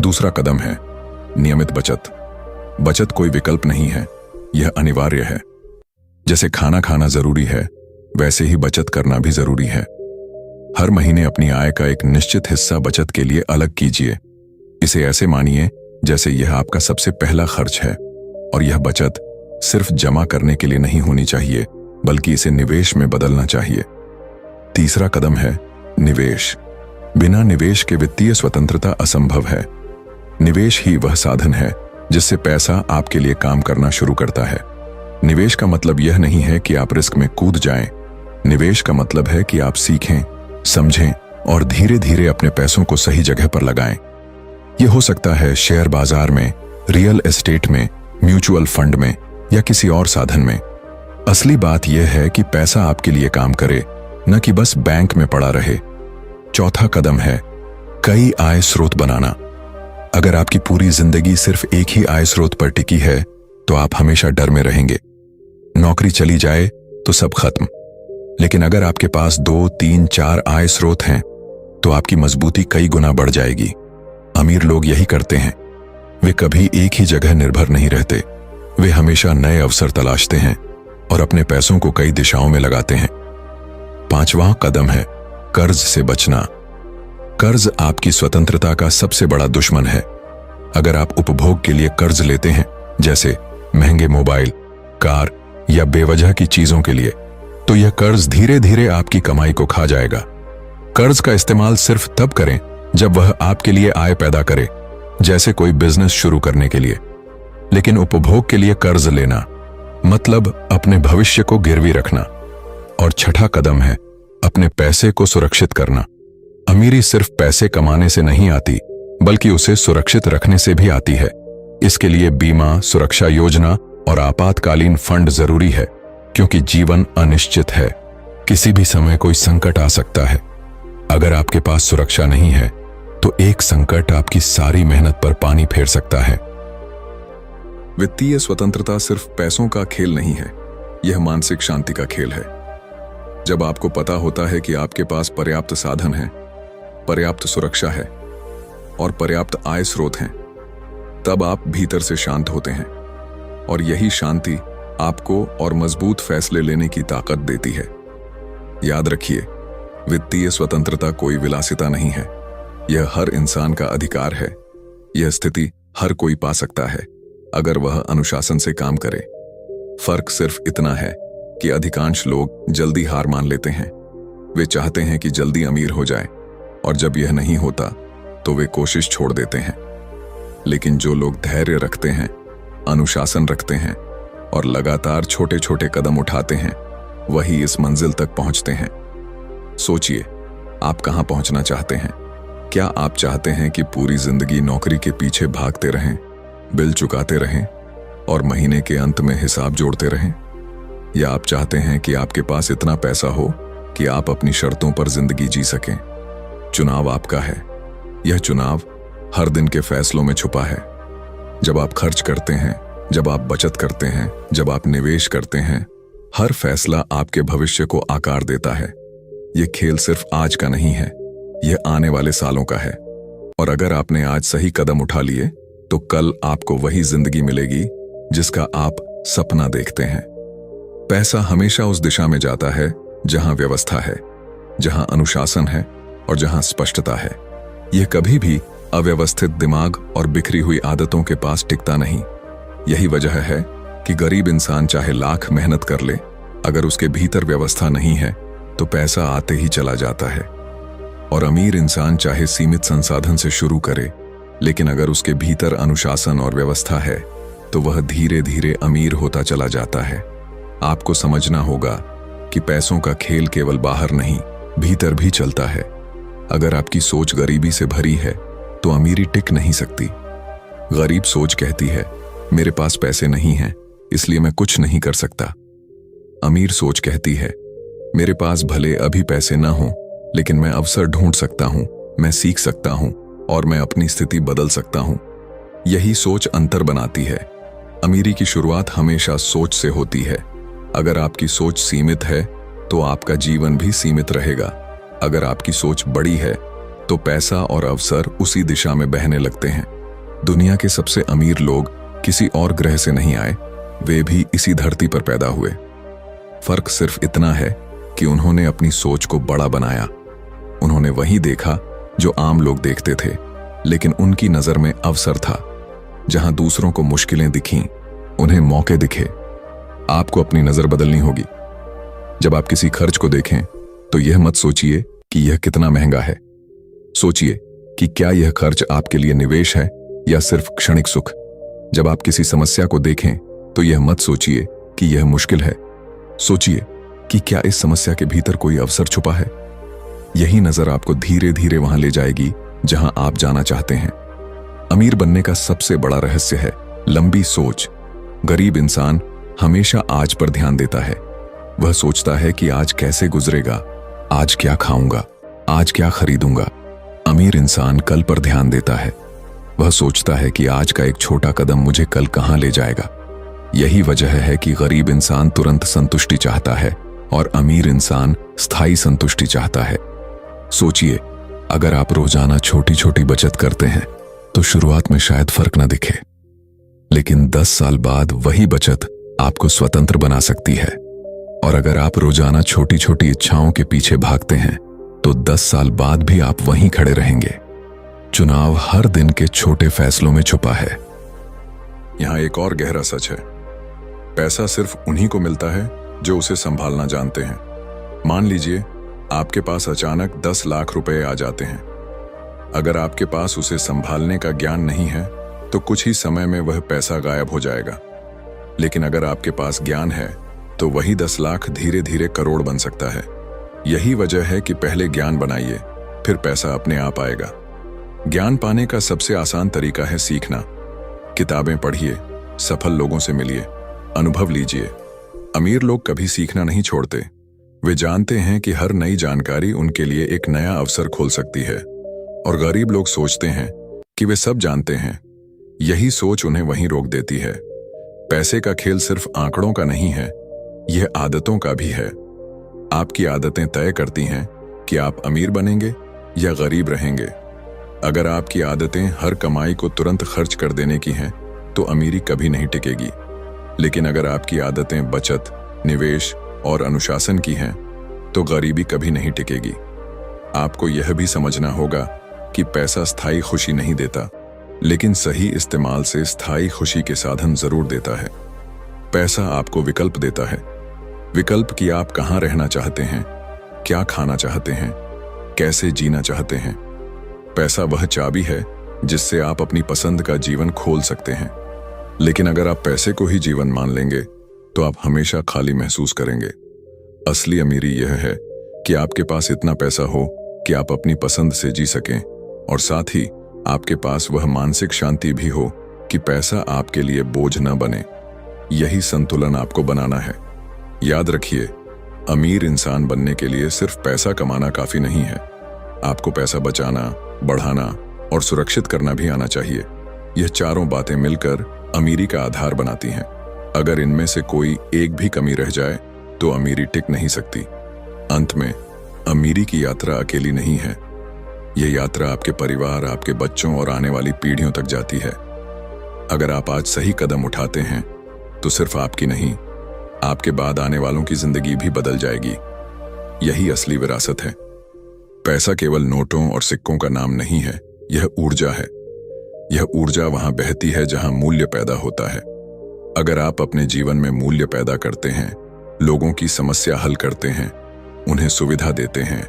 दूसरा कदम है नियमित बचत। बचत कोई विकल्प नहीं है, यह अनिवार्य है। जैसे खाना खाना जरूरी है, वैसे ही बचत करना भी जरूरी है। हर महीने अपनी आय का एक निश्चित हिस्सा बचत के लिए अलग कीजिए। इसे ऐसे मानिए जैसे यह आपका सबसे पहला खर्च है, और यह बचत सिर्फ जमा करने के लिए नहीं होनी चाहिए, बल्कि इसे निवेश में बदलना चाहिए। तीसरा कदम है निवेश। बिना निवेश के वित्तीय स्वतंत्रता असंभव है। निवेश ही वह साधन है जिससे पैसा आपके लिए काम करना शुरू करता है। निवेश का मतलब यह नहीं है कि आप रिस्क में कूद जाएं। निवेश का मतलब है कि आप सीखें, समझें और धीरे धीरे अपने पैसों को सही जगह पर लगाएं। यह हो सकता है शेयर बाजार में, रियल एस्टेट में, म्यूचुअल फंड में या किसी और साधन में। असली बात यह है कि पैसा आपके लिए काम करे, न कि बस बैंक में पड़ा रहे। चौथा कदम है कई आय स्रोत बनाना। अगर आपकी पूरी जिंदगी सिर्फ एक ही आय स्रोत पर टिकी है तो आप हमेशा डर में रहेंगे। नौकरी चली जाए तो सब खत्म। लेकिन अगर आपके पास 2, 3, 4 आय स्रोत हैं तो आपकी मजबूती कई गुना बढ़ जाएगी। अमीर लोग यही करते हैं। वे कभी एक ही जगह निर्भर नहीं रहते। वे हमेशा नए अवसर तलाशते हैं और अपने पैसों को कई दिशाओं में लगाते हैं। पांचवां कदम है कर्ज से बचना। कर्ज आपकी स्वतंत्रता का सबसे बड़ा दुश्मन है। अगर आप उपभोग के लिए कर्ज लेते हैं, जैसे महंगे मोबाइल, कार या बेवजह की चीजों के लिए, तो यह कर्ज धीरे धीरे आपकी कमाई को खा जाएगा। कर्ज का इस्तेमाल सिर्फ तब करें जब वह आपके लिए आय पैदा करे, जैसे कोई बिजनेस शुरू करने के लिए। लेकिन उपभोग के लिए कर्ज लेना मतलब अपने भविष्य को गिरवी रखना। और छठा कदम है अपने पैसे को सुरक्षित करना। अमीरी सिर्फ पैसे कमाने से नहीं आती, बल्कि उसे सुरक्षित रखने से भी आती है। इसके लिए बीमा, सुरक्षा योजना और आपातकालीन फंड जरूरी है, क्योंकि जीवन अनिश्चित है। किसी भी समय कोई संकट आ सकता है। अगर आपके पास सुरक्षा नहीं है तो एक संकट आपकी सारी मेहनत पर पानी फेर सकता है। वित्तीय स्वतंत्रता सिर्फ पैसों का खेल नहीं है, यह मानसिक शांति का खेल है। जब आपको पता होता है कि आपके पास पर्याप्त साधन हैं, पर्याप्त सुरक्षा है और पर्याप्त आय स्रोत हैं, तब आप भीतर से शांत होते हैं। और यही शांति आपको और मजबूत फैसले लेने की ताकत देती है। याद रखिए, वित्तीय स्वतंत्रता कोई विलासिता नहीं है, यह हर इंसान का अधिकार है। यह स्थिति हर कोई पा सकता है अगर वह अनुशासन से काम करे। फर्क सिर्फ इतना है कि अधिकांश लोग जल्दी हार मान लेते हैं। वे चाहते हैं कि जल्दी अमीर हो जाए, और जब यह नहीं होता तो वे कोशिश छोड़ देते हैं। लेकिन जो लोग धैर्य रखते हैं, अनुशासन रखते हैं और लगातार छोटे छोटे कदम उठाते हैं, वही इस मंजिल तक पहुंचते हैं। सोचिए, आप कहां पहुंचना चाहते हैं? क्या आप चाहते हैं कि पूरी जिंदगी नौकरी के पीछे भागते रहें, बिल चुकाते रहें और महीने के अंत में हिसाब जोड़ते रहें? या आप चाहते हैं कि आपके पास इतना पैसा हो कि आप अपनी शर्तों पर जिंदगी जी सकें? चुनाव आपका है। यह चुनाव हर दिन के फैसलों में छुपा है। जब आप खर्च करते हैं, जब आप बचत करते हैं, जब आप निवेश करते हैं, हर फैसला आपके भविष्य को आकार देता है। यह खेल सिर्फ आज का नहीं है, यह आने वाले सालों का है। और अगर आपने आज सही कदम उठा लिए तो कल आपको वही जिंदगी मिलेगी जिसका आप सपना देखते हैं। पैसा हमेशा उस दिशा में जाता है जहां व्यवस्था है, जहां अनुशासन है और जहां स्पष्टता है। यह कभी भी अव्यवस्थित दिमाग और बिखरी हुई आदतों के पास टिकता नहीं। यही वजह है कि गरीब इंसान चाहे लाख मेहनत कर ले, अगर उसके भीतर व्यवस्था नहीं है तो पैसा आते ही चला जाता है। और अमीर इंसान चाहे सीमित संसाधन से शुरू करे, लेकिन अगर उसके भीतर अनुशासन और व्यवस्था है तो वह धीरे धीरे अमीर होता चला जाता है। आपको समझना होगा कि पैसों का खेल केवल बाहर नहीं, भीतर भी चलता है। अगर आपकी सोच गरीबी से भरी है तो अमीरी टिक नहीं सकती। गरीब सोच कहती है, मेरे पास पैसे नहीं हैं, इसलिए मैं कुछ नहीं कर सकता। अमीर सोच कहती है, मेरे पास भले अभी पैसे ना हों, लेकिन मैं अवसर ढूंढ सकता हूं, मैं सीख सकता हूं और मैं अपनी स्थिति बदल सकता हूं। यही सोच अंतर बनाती है। अमीरी की शुरुआत हमेशा सोच से होती है। अगर आपकी सोच सीमित है तो आपका जीवन भी सीमित रहेगा। अगर आपकी सोच बड़ी है तो पैसा और अवसर उसी दिशा में बहने लगते हैं। दुनिया के सबसे अमीर लोग किसी और ग्रह से नहीं आए, वे भी इसी धरती पर पैदा हुए। फर्क सिर्फ इतना है कि उन्होंने अपनी सोच को बड़ा बनाया। उन्होंने वही देखा जो आम लोग देखते थे, लेकिन उनकी नजर में अवसर था। जहां दूसरों को मुश्किलें दिखीं, उन्हें मौके दिखे। आपको अपनी नजर बदलनी होगी। जब आप किसी खर्च को देखें तो यह मत सोचिए कि यह कितना महंगा है। सोचिए कि क्या यह खर्च आपके लिए निवेश है या सिर्फ क्षणिक सुख। जब आप किसी समस्या को देखें तो यह मत सोचिए कि यह मुश्किल है। सोचिए कि क्या इस समस्या के भीतर कोई अवसर छुपा है। यही नजर आपको धीरे धीरे वहां ले जाएगी जहां आप जाना चाहते हैं। अमीर बनने का सबसे बड़ा रहस्य है लंबी सोच। गरीब इंसान हमेशा आज पर ध्यान देता है। वह सोचता है कि आज कैसे गुजरेगा, आज क्या खाऊंगा, आज क्या खरीदूंगा। अमीर इंसान कल पर ध्यान देता है। वह सोचता है कि आज का एक छोटा कदम मुझे कल कहां ले जाएगा। यही वजह है कि गरीब इंसान तुरंत संतुष्टि चाहता है और अमीर इंसान स्थायी संतुष्टि चाहता है। सोचिए, अगर आप रोजाना छोटी छोटी बचत करते हैं तो शुरुआत में शायद फर्क न दिखे, लेकिन 10 साल बाद वही बचत आपको स्वतंत्र बना सकती है। और अगर आप रोजाना छोटी छोटी इच्छाओं के पीछे भागते हैं तो 10 साल बाद भी आप वहीं खड़े रहेंगे। चुनाव हर दिन के छोटे फैसलों में छुपा है। यहां एक और गहरा सच है, पैसा सिर्फ उन्हीं को मिलता है जो उसे संभालना जानते हैं। मान लीजिए आपके पास अचानक 10 लाख रुपए आ जाते हैं। अगर आपके पास उसे संभालने का ज्ञान नहीं है तो कुछ ही समय में वह पैसा गायब हो जाएगा। लेकिन अगर आपके पास ज्ञान है तो वही 10 लाख धीरे धीरे करोड़ बन सकता है। यही वजह है कि पहले ज्ञान बनाइए, फिर पैसा अपने आप आएगा। ज्ञान पाने का सबसे आसान तरीका है सीखना। किताबें पढ़िए, सफल लोगों से मिलिए, अनुभव लीजिए। अमीर लोग कभी सीखना नहीं छोड़ते। वे जानते हैं कि हर नई जानकारी उनके लिए एक नया अवसर खोल सकती है। और गरीब लोग सोचते हैं कि वे सब जानते हैं। यही सोच उन्हें वहीं रोक देती है। पैसे का खेल सिर्फ आंकड़ों का नहीं है, यह आदतों का भी है। आपकी आदतें तय करती हैं कि आप अमीर बनेंगे या गरीब रहेंगे। अगर आपकी आदतें हर कमाई को तुरंत खर्च कर देने की हैं तो अमीरी कभी नहीं टिकेगी। लेकिन अगर आपकी आदतें बचत, निवेश और अनुशासन की हैं तो गरीबी कभी नहीं टिकेगी। आपको यह भी समझना होगा कि पैसा स्थायी खुशी नहीं देता, लेकिन सही इस्तेमाल से स्थायी खुशी के साधन जरूर देता है। पैसा आपको विकल्प देता है। विकल्प कि आप कहां रहना चाहते हैं, क्या खाना चाहते हैं, कैसे जीना चाहते हैं। पैसा वह चाबी है जिससे आप अपनी पसंद का जीवन खोल सकते हैं। लेकिन अगर आप पैसे को ही जीवन मान लेंगे तो आप हमेशा खाली महसूस करेंगे। असली अमीरी यह है कि आपके पास इतना पैसा हो कि आप अपनी पसंद से जी सकें, और साथ ही आपके पास वह मानसिक शांति भी हो कि पैसा आपके लिए बोझ न बने। यही संतुलन आपको बनाना है। याद रखिए, अमीर इंसान बनने के लिए सिर्फ पैसा कमाना काफी नहीं है। आपको पैसा बचाना, बढ़ाना और सुरक्षित करना भी आना चाहिए। यह चारों बातें मिलकर अमीरी का आधार बनाती हैं। अगर इनमें से कोई एक भी कमी रह जाए तो अमीरी टिक नहीं सकती। अंत में, अमीरी की यात्रा अकेली नहीं है। यह यात्रा आपके परिवार, आपके बच्चों और आने वाली पीढ़ियों तक जाती है। अगर आप आज सही कदम उठाते हैं तो सिर्फ आपकी नहीं, आपके बाद आने वालों की जिंदगी भी बदल जाएगी। यही असली विरासत है। पैसा केवल नोटों और सिक्कों का नाम नहीं है, यह ऊर्जा है। यह ऊर्जा वहां बहती है जहां मूल्य पैदा होता है। अगर आप अपने जीवन में मूल्य पैदा करते हैं, लोगों की समस्या हल करते हैं, उन्हें सुविधा देते हैं,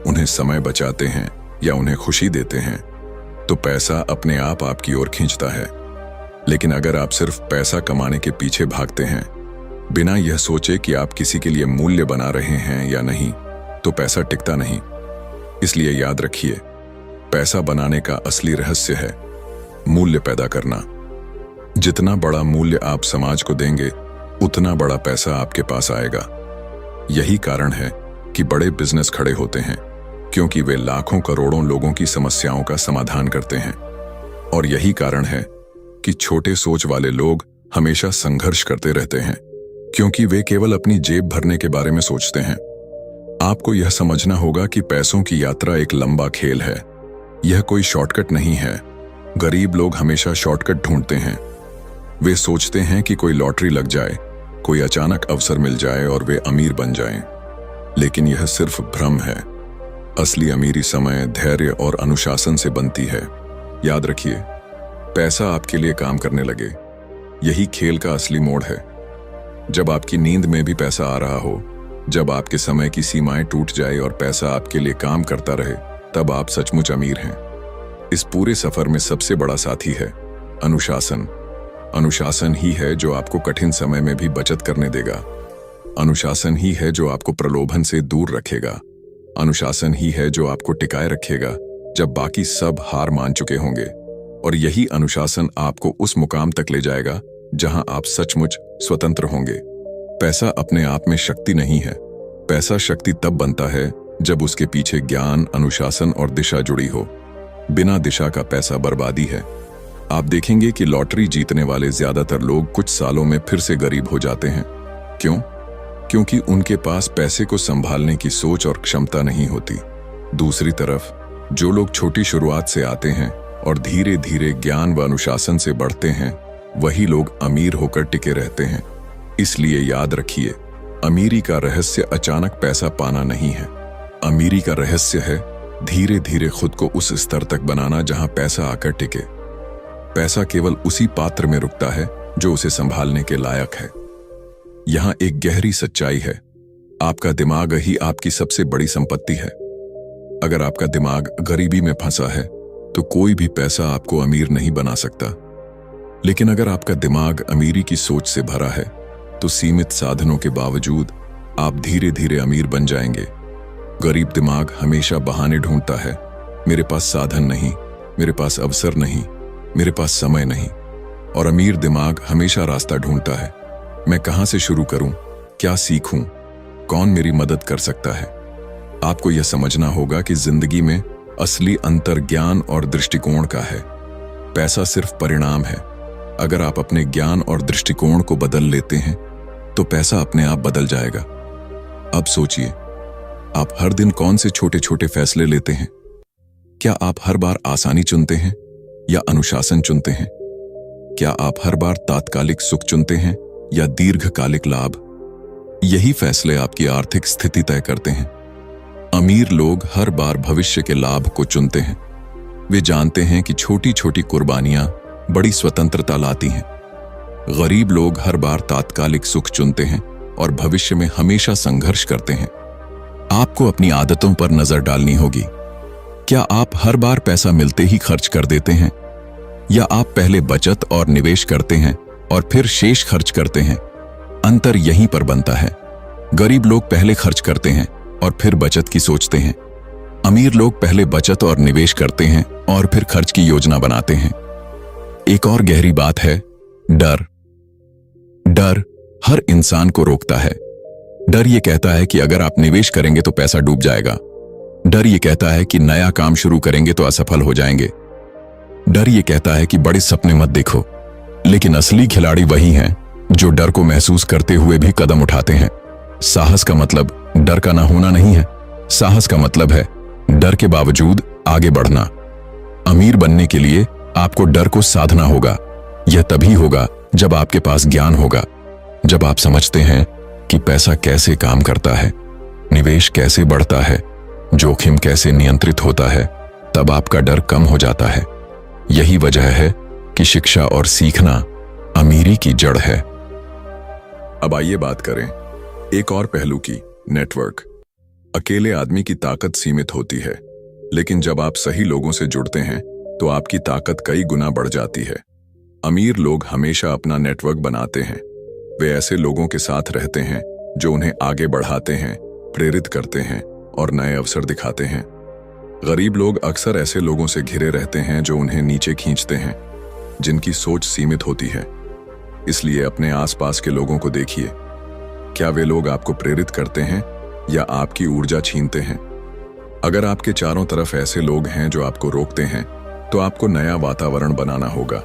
उन्हें समय बचाते हैं या उन्हें खुशी देते हैं, तो पैसा अपने आप आपकी ओर खींचता है। लेकिन अगर आप सिर्फ पैसा कमाने के पीछे भागते हैं, बिना यह सोचे कि आप किसी के लिए मूल्य बना रहे हैं या नहीं, तो पैसा टिकता नहीं। इसलिए याद रखिए, पैसा बनाने का असली रहस्य है मूल्य पैदा करना। जितना बड़ा मूल्य आप समाज को देंगे, उतना बड़ा पैसा आपके पास आएगा। यही कारण है कि बड़े बिजनेस खड़े होते हैं, क्योंकि वे लाखों करोड़ों लोगों की समस्याओं का समाधान करते हैं। और यही कारण है कि छोटे सोच वाले लोग हमेशा संघर्ष करते रहते हैं, क्योंकि वे केवल अपनी जेब भरने के बारे में सोचते हैं। आपको यह समझना होगा कि पैसों की यात्रा एक लंबा खेल है। यह कोई शॉर्टकट नहीं है। गरीब लोग हमेशा शॉर्टकट ढूंढते हैं, वे सोचते हैं कि कोई लॉटरी लग जाए, कोई अचानक अवसर मिल जाए और वे अमीर बन जाएं। लेकिन यह सिर्फ भ्रम है। असली अमीरी समय, धैर्य और अनुशासन से बनती है। याद रखिए, पैसा आपके लिए काम करने लगे, यही खेल का असली मोड़ है। जब आपकी नींद में भी पैसा आ रहा हो, जब आपके समय की सीमाएं टूट जाए और पैसा आपके लिए काम करता रहे, तब आप सचमुच अमीर हैं। इस पूरे सफर में सबसे बड़ा साथी है अनुशासन। अनुशासन ही है जो आपको कठिन समय में भी बचत करने देगा। अनुशासन ही है जो आपको प्रलोभन से दूर रखेगा। अनुशासन ही है जो आपको टिकाए रखेगा जब बाकी सब हार मान चुके होंगे। और यही अनुशासन आपको उस मुकाम तक ले जाएगा जहां आप सचमुच स्वतंत्र होंगे। पैसा अपने आप में शक्ति नहीं है। पैसा शक्ति तब बनता है जब उसके पीछे ज्ञान, अनुशासन और दिशा जुड़ी हो। बिना दिशा का पैसा बर्बादी है। आप देखेंगे कि लॉटरी जीतने वाले ज्यादातर लोग कुछ सालों में फिर से गरीब हो जाते हैं। क्यों? क्योंकि उनके पास पैसे को संभालने की सोच और क्षमता नहीं होती। दूसरी तरफ जो लोग छोटी शुरुआत से आते हैं और धीरे धीरे ज्ञान व अनुशासन से बढ़ते हैं, वही लोग अमीर होकर टिके रहते हैं। इसलिए याद रखिए, अमीरी का रहस्य अचानक पैसा पाना नहीं है। अमीरी का रहस्य है धीरे धीरे खुद को उस स्तर तक बनाना जहां पैसा आकर टिके। पैसा केवल उसी पात्र में रुकता है जो उसे संभालने के लायक है। यहां एक गहरी सच्चाई है, आपका दिमाग ही आपकी सबसे बड़ी संपत्ति है। अगर आपका दिमाग गरीबी में फंसा है तो कोई भी पैसा आपको अमीर नहीं बना सकता। लेकिन अगर आपका दिमाग अमीरी की सोच से भरा है तो सीमित साधनों के बावजूद आप धीरे धीरे अमीर बन जाएंगे। गरीब दिमाग हमेशा बहाने ढूंढता है, मेरे पास साधन नहीं, मेरे पास अवसर नहीं, मेरे पास समय नहीं। और अमीर दिमाग हमेशा रास्ता ढूंढता है, मैं कहां से शुरू करूं, क्या सीखूं, कौन मेरी मदद कर सकता है। आपको यह समझना होगा कि जिंदगी में असली अंतर ज्ञान और दृष्टिकोण का है। पैसा सिर्फ परिणाम है। अगर आप अपने ज्ञान और दृष्टिकोण को बदल लेते हैं तो पैसा अपने आप बदल जाएगा। अब सोचिए, आप हर दिन कौन से छोटे छोटे फैसले लेते हैं? क्या आप हर बार आसानी चुनते हैं या अनुशासन चुनते हैं? क्या आप हर बार तात्कालिक सुख चुनते हैं या दीर्घकालिक लाभ? यही फैसले आपकी आर्थिक स्थिति तय करते हैं। अमीर लोग हर बार भविष्य के लाभ को चुनते हैं। वे जानते हैं कि छोटी छोटी कुर्बानियां बड़ी स्वतंत्रता लाती हैं। गरीब लोग हर बार तात्कालिक सुख चुनते हैं और भविष्य में हमेशा संघर्ष करते हैं। आपको अपनी आदतों पर नजर डालनी होगी। क्या आप हर बार पैसा मिलते ही खर्च कर देते हैं या आप पहले बचत और निवेश करते हैं और फिर शेष खर्च करते हैं? अंतर यहीं पर बनता है। गरीब लोग पहले खर्च करते हैं और फिर बचत की सोचते हैं। अमीर लोग पहले बचत और निवेश करते हैं और फिर खर्च की योजना बनाते हैं। एक और गहरी बात है डर। डर हर इंसान को रोकता है। डर ये कहता है कि अगर आप निवेश करेंगे तो पैसा डूब जाएगा। डर ये कहता है कि नया काम शुरू करेंगे तो असफल हो जाएंगे। डर ये कहता है कि बड़े सपने मत देखो। लेकिन असली खिलाड़ी वही हैं जो डर को महसूस करते हुए भी कदम उठाते हैं। साहस का मतलब डर का ना होना नहीं है। साहस का मतलब है डर के बावजूद आगे बढ़ना। अमीर बनने के लिए आपको डर को साधना होगा। यह तभी होगा जब आपके पास ज्ञान होगा, जब आप समझते हैं कि पैसा कैसे काम करता है, निवेश कैसे बढ़ता है, जोखिम कैसे नियंत्रित होता है। तब आपका डर कम हो जाता है। यही वजह है कि शिक्षा और सीखना अमीरी की जड़ है। अब आइए बात करें एक और पहलू की, नेटवर्क। अकेले आदमी की ताकत सीमित होती है, लेकिन जब आप सही लोगों से जुड़ते हैं तो आपकी ताकत कई गुना बढ़ जाती है। अमीर लोग हमेशा अपना नेटवर्क बनाते हैं। वे ऐसे लोगों के साथ रहते हैं जो उन्हें आगे बढ़ाते हैं, प्रेरित करते हैं और नए अवसर दिखाते हैं। गरीब लोग अक्सर ऐसे लोगों से घिरे रहते हैं जो उन्हें नीचे खींचते हैं, जिनकी सोच सीमित होती है। इसलिए अपने आसपास के लोगों को देखिए। क्या वे लोग आपको प्रेरित करते हैं या आपकी ऊर्जा छीनते हैं? अगर आपके चारों तरफ ऐसे लोग हैं जो आपको रोकते हैं, तो आपको नया वातावरण बनाना होगा,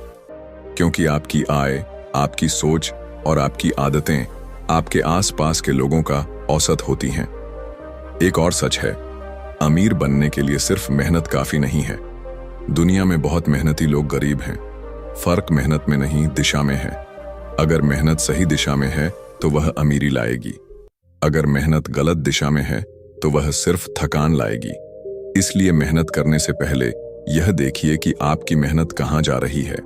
क्योंकि आपकी आय, आपकी सोच और आपकी आदतें आपके आसपास के लोगों का औसत होती हैं। एक और सच है, अमीर बनने के लिए सिर्फ मेहनत काफी नहीं है। दुनिया में बहुत मेहनती लोग गरीब हैं। फर्क मेहनत में नहीं, दिशा में है। अगर मेहनत सही दिशा में है तो वह अमीरी लाएगी। अगर मेहनत गलत दिशा में है तो वह सिर्फ थकान लाएगी। इसलिए मेहनत करने से पहले यह देखिए कि आपकी मेहनत कहां जा रही है।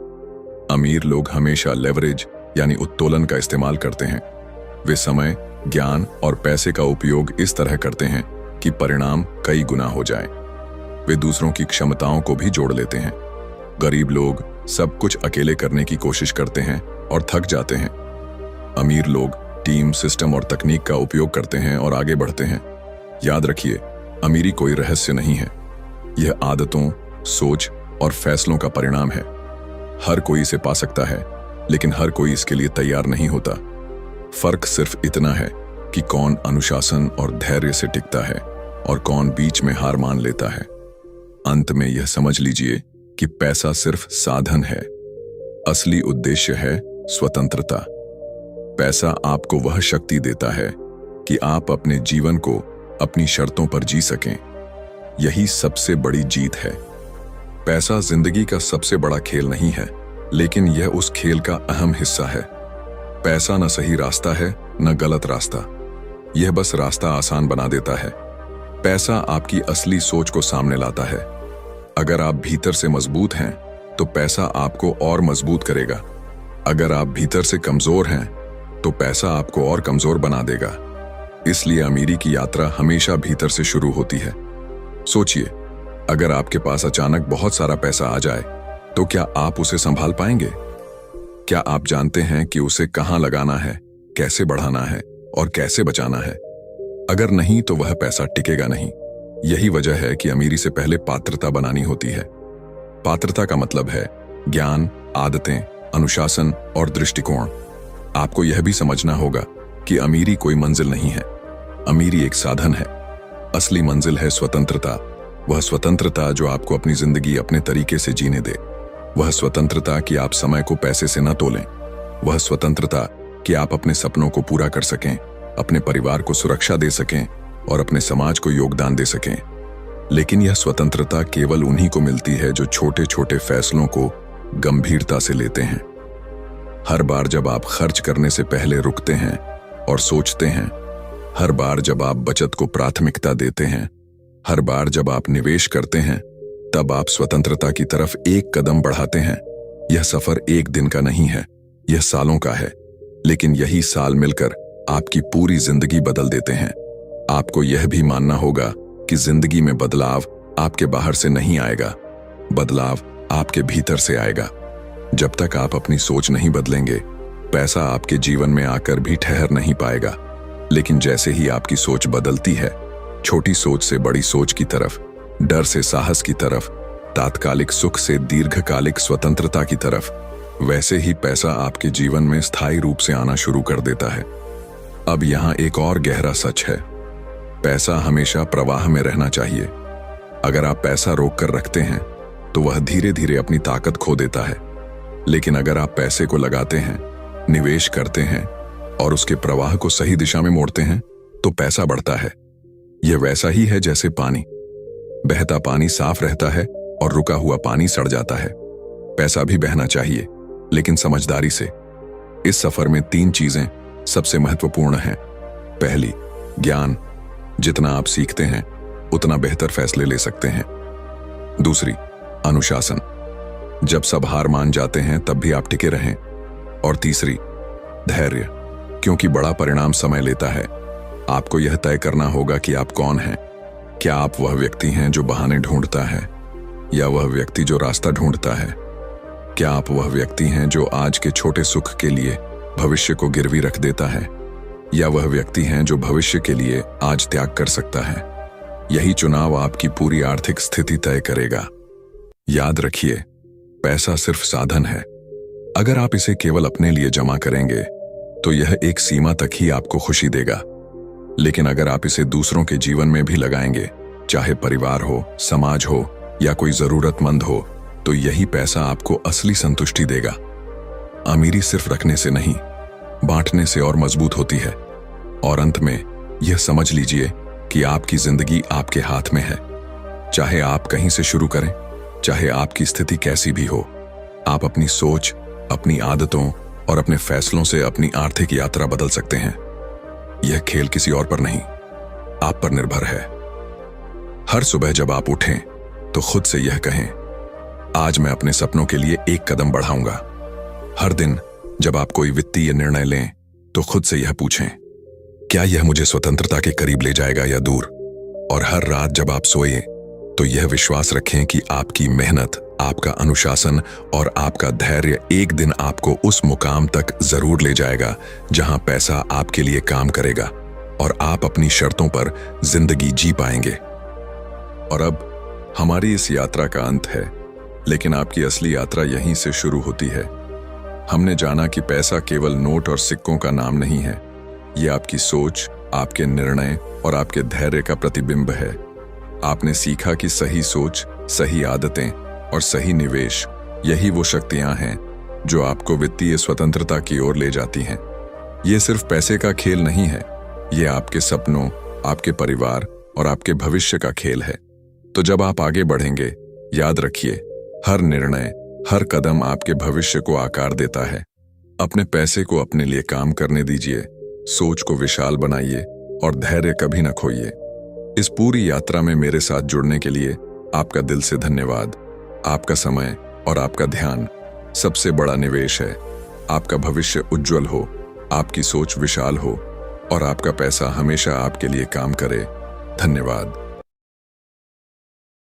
अमीर लोग हमेशा लेवरेज यानी उत्तोलन का इस्तेमाल करते हैं। वे समय, ज्ञान और पैसे का उपयोग इस तरह करते हैं कि परिणाम कई गुना हो जाए। वे दूसरों की क्षमताओं को भी जोड़ लेते हैं। गरीब लोग सब कुछ अकेले करने की कोशिश करते हैं और थक जाते हैं। अमीर लोग टीम, सिस्टम और तकनीक का उपयोग करते हैं और आगे बढ़ते हैं। याद रखिए, अमीरी कोई रहस्य नहीं है। यह आदतों, सोच और फैसलों का परिणाम है। हर कोई इसे पा सकता है, लेकिन हर कोई इसके लिए तैयार नहीं होता। फर्क सिर्फ इतना है कि कौन अनुशासन और धैर्य से टिकता है और कौन बीच में हार मान लेता है। अंत में यह समझ लीजिए कि पैसा सिर्फ साधन है, असली उद्देश्य है स्वतंत्रता। पैसा आपको वह शक्ति देता है कि आप अपने जीवन को अपनी शर्तों पर जी सकें। यही सबसे बड़ी जीत है। पैसा जिंदगी का सबसे बड़ा खेल नहीं है, लेकिन यह उस खेल का अहम हिस्सा है। पैसा न सही रास्ता है न गलत रास्ता, यह बस रास्ता आसान बना देता है। पैसा आपकी असली सोच को सामने लाता है। अगर आप भीतर से मजबूत हैं तो पैसा आपको और मजबूत करेगा। अगर आप भीतर से कमजोर हैं तो पैसा आपको और कमजोर बना देगा। इसलिए अमीरी की यात्रा हमेशा भीतर से शुरू होती है। सोचिए, अगर आपके पास अचानक बहुत सारा पैसा आ जाए तो क्या आप उसे संभाल पाएंगे? क्या आप जानते हैं कि उसे कहां लगाना है, कैसे बढ़ाना है और कैसे बचाना है? अगर नहीं तो वह पैसा टिकेगा नहीं। यही वजह है कि अमीरी से पहले पात्रता बनानी होती है। पात्रता का मतलब है ज्ञान, आदतें, अनुशासन और दृष्टिकोण। आपको यह भी समझना होगा कि अमीरी कोई मंजिल नहीं है, अमीरी एक साधन है। असली मंजिल है स्वतंत्रता। वह स्वतंत्रता जो आपको अपनी जिंदगी अपने तरीके से जीने दे। वह स्वतंत्रता कि आप समय को पैसे से न तोलें। वह स्वतंत्रता कि आप अपने सपनों को पूरा कर सकें, अपने परिवार को सुरक्षा दे सकें और अपने समाज को योगदान दे सकें। लेकिन यह स्वतंत्रता केवल उन्हीं को मिलती है जो छोटे छोटे फैसलों को गंभीरता से लेते हैं। हर बार जब आप खर्च करने से पहले रुकते हैं और सोचते हैं, हर बार जब आप बचत को प्राथमिकता देते हैं, हर बार जब आप निवेश करते हैं, तब आप स्वतंत्रता की तरफ एक कदम बढ़ाते हैं। यह सफर एक दिन का नहीं है, यह सालों का है। लेकिन यही साल मिलकर आपकी पूरी जिंदगी बदल देते हैं। आपको यह भी मानना होगा कि जिंदगी में बदलाव आपके बाहर से नहीं आएगा, बदलाव आपके भीतर से आएगा। जब तक आप अपनी सोच नहीं बदलेंगे, पैसा आपके जीवन में आकर भी ठहर नहीं पाएगा। लेकिन जैसे ही आपकी सोच बदलती है, छोटी सोच से बड़ी सोच की तरफ, डर से साहस की तरफ, तात्कालिक सुख से दीर्घकालिक स्वतंत्रता की तरफ, वैसे ही पैसा आपके जीवन में स्थायी रूप से आना शुरू कर देता है। अब यहाँ एक और गहरा सच है, पैसा हमेशा प्रवाह में रहना चाहिए। अगर आप पैसा रोक कर रखते हैं तो वह धीरे धीरे अपनी ताकत खो देता है। लेकिन अगर आप पैसे को लगाते हैं, निवेश करते हैं और उसके प्रवाह को सही दिशा में मोड़ते हैं तो पैसा बढ़ता है। यह वैसा ही है जैसे पानी। बहता पानी साफ रहता है और रुका हुआ पानी सड़ जाता है। पैसा भी बहना चाहिए, लेकिन समझदारी से। इस सफर में 3 चीजें सबसे महत्वपूर्ण हैं। पहली, ज्ञान। जितना आप सीखते हैं उतना बेहतर फैसले ले सकते हैं। दूसरी, अनुशासन। जब सब हार मान जाते हैं तब भी आप टिके रहें। और तीसरी, धैर्य, क्योंकि बड़ा परिणाम समय लेता है। आपको यह तय करना होगा कि आप कौन हैं। क्या आप वह व्यक्ति हैं जो बहाने ढूंढता है, या वह व्यक्ति जो रास्ता ढूंढता है? क्या आप वह व्यक्ति हैं जो आज के छोटे सुख के लिए भविष्य को गिरवी रख देता है, या वह व्यक्ति हैं जो भविष्य के लिए आज त्याग कर सकता है? यही चुनाव आपकी पूरी आर्थिक स्थिति तय करेगा। याद रखिए, पैसा सिर्फ साधन है। अगर आप इसे केवल अपने लिए जमा करेंगे तो यह एक सीमा तक ही आपको खुशी देगा। लेकिन अगर आप इसे दूसरों के जीवन में भी लगाएंगे, चाहे परिवार हो, समाज हो या कोई जरूरतमंद हो, तो यही पैसा आपको असली संतुष्टि देगा। अमीरी सिर्फ रखने से नहीं, बांटने से और मजबूत होती है। और अंत में यह समझ लीजिए कि आपकी जिंदगी आपके हाथ में है। चाहे आप कहीं से शुरू करें, चाहे आपकी स्थिति कैसी भी हो, आप अपनी सोच, अपनी आदतों और अपने फैसलों से अपनी आर्थिक यात्रा बदल सकते हैं। यह खेल किसी और पर नहीं, आप पर निर्भर है। हर सुबह जब आप उठें तो खुद से यह कहें, आज मैं अपने सपनों के लिए एक कदम बढ़ाऊंगा। हर दिन जब आप कोई वित्तीय निर्णय लें तो खुद से यह पूछें, क्या यह मुझे स्वतंत्रता के करीब ले जाएगा या दूर। और हर रात जब आप सोएं तो यह विश्वास रखें कि आपकी मेहनत, आपका अनुशासन और आपका धैर्य एक दिन आपको उस मुकाम तक जरूर ले जाएगा जहां पैसा आपके लिए काम करेगा और आप अपनी शर्तों पर जिंदगी जी पाएंगे। और अब हमारी इस यात्रा का अंत है, लेकिन आपकी असली यात्रा यहीं से शुरू होती है। हमने जाना कि पैसा केवल नोट और सिक्कों का नाम नहीं है, यह आपकी सोच, आपके निर्णय और आपके धैर्य का प्रतिबिंब है। आपने सीखा कि सही सोच, सही आदतें और सही निवेश, यही वो शक्तियां हैं जो आपको वित्तीय स्वतंत्रता की ओर ले जाती हैं। ये सिर्फ पैसे का खेल नहीं है, ये आपके सपनों, आपके परिवार और आपके भविष्य का खेल है। तो जब आप आगे बढ़ेंगे, याद रखिए, हर निर्णय, हर कदम आपके भविष्य को आकार देता है। अपने पैसे को अपने लिए काम करने दीजिए, सोच को विशाल बनाइए और धैर्य कभी न खोइए। इस पूरी यात्रा में मेरे साथ जुड़ने के लिए आपका दिल से धन्यवाद। आपका समय और आपका ध्यान सबसे बड़ा निवेश है। आपका भविष्य उज्जवल हो, आपकी सोच विशाल हो और आपका पैसा हमेशा आपके लिए काम करे। धन्यवाद।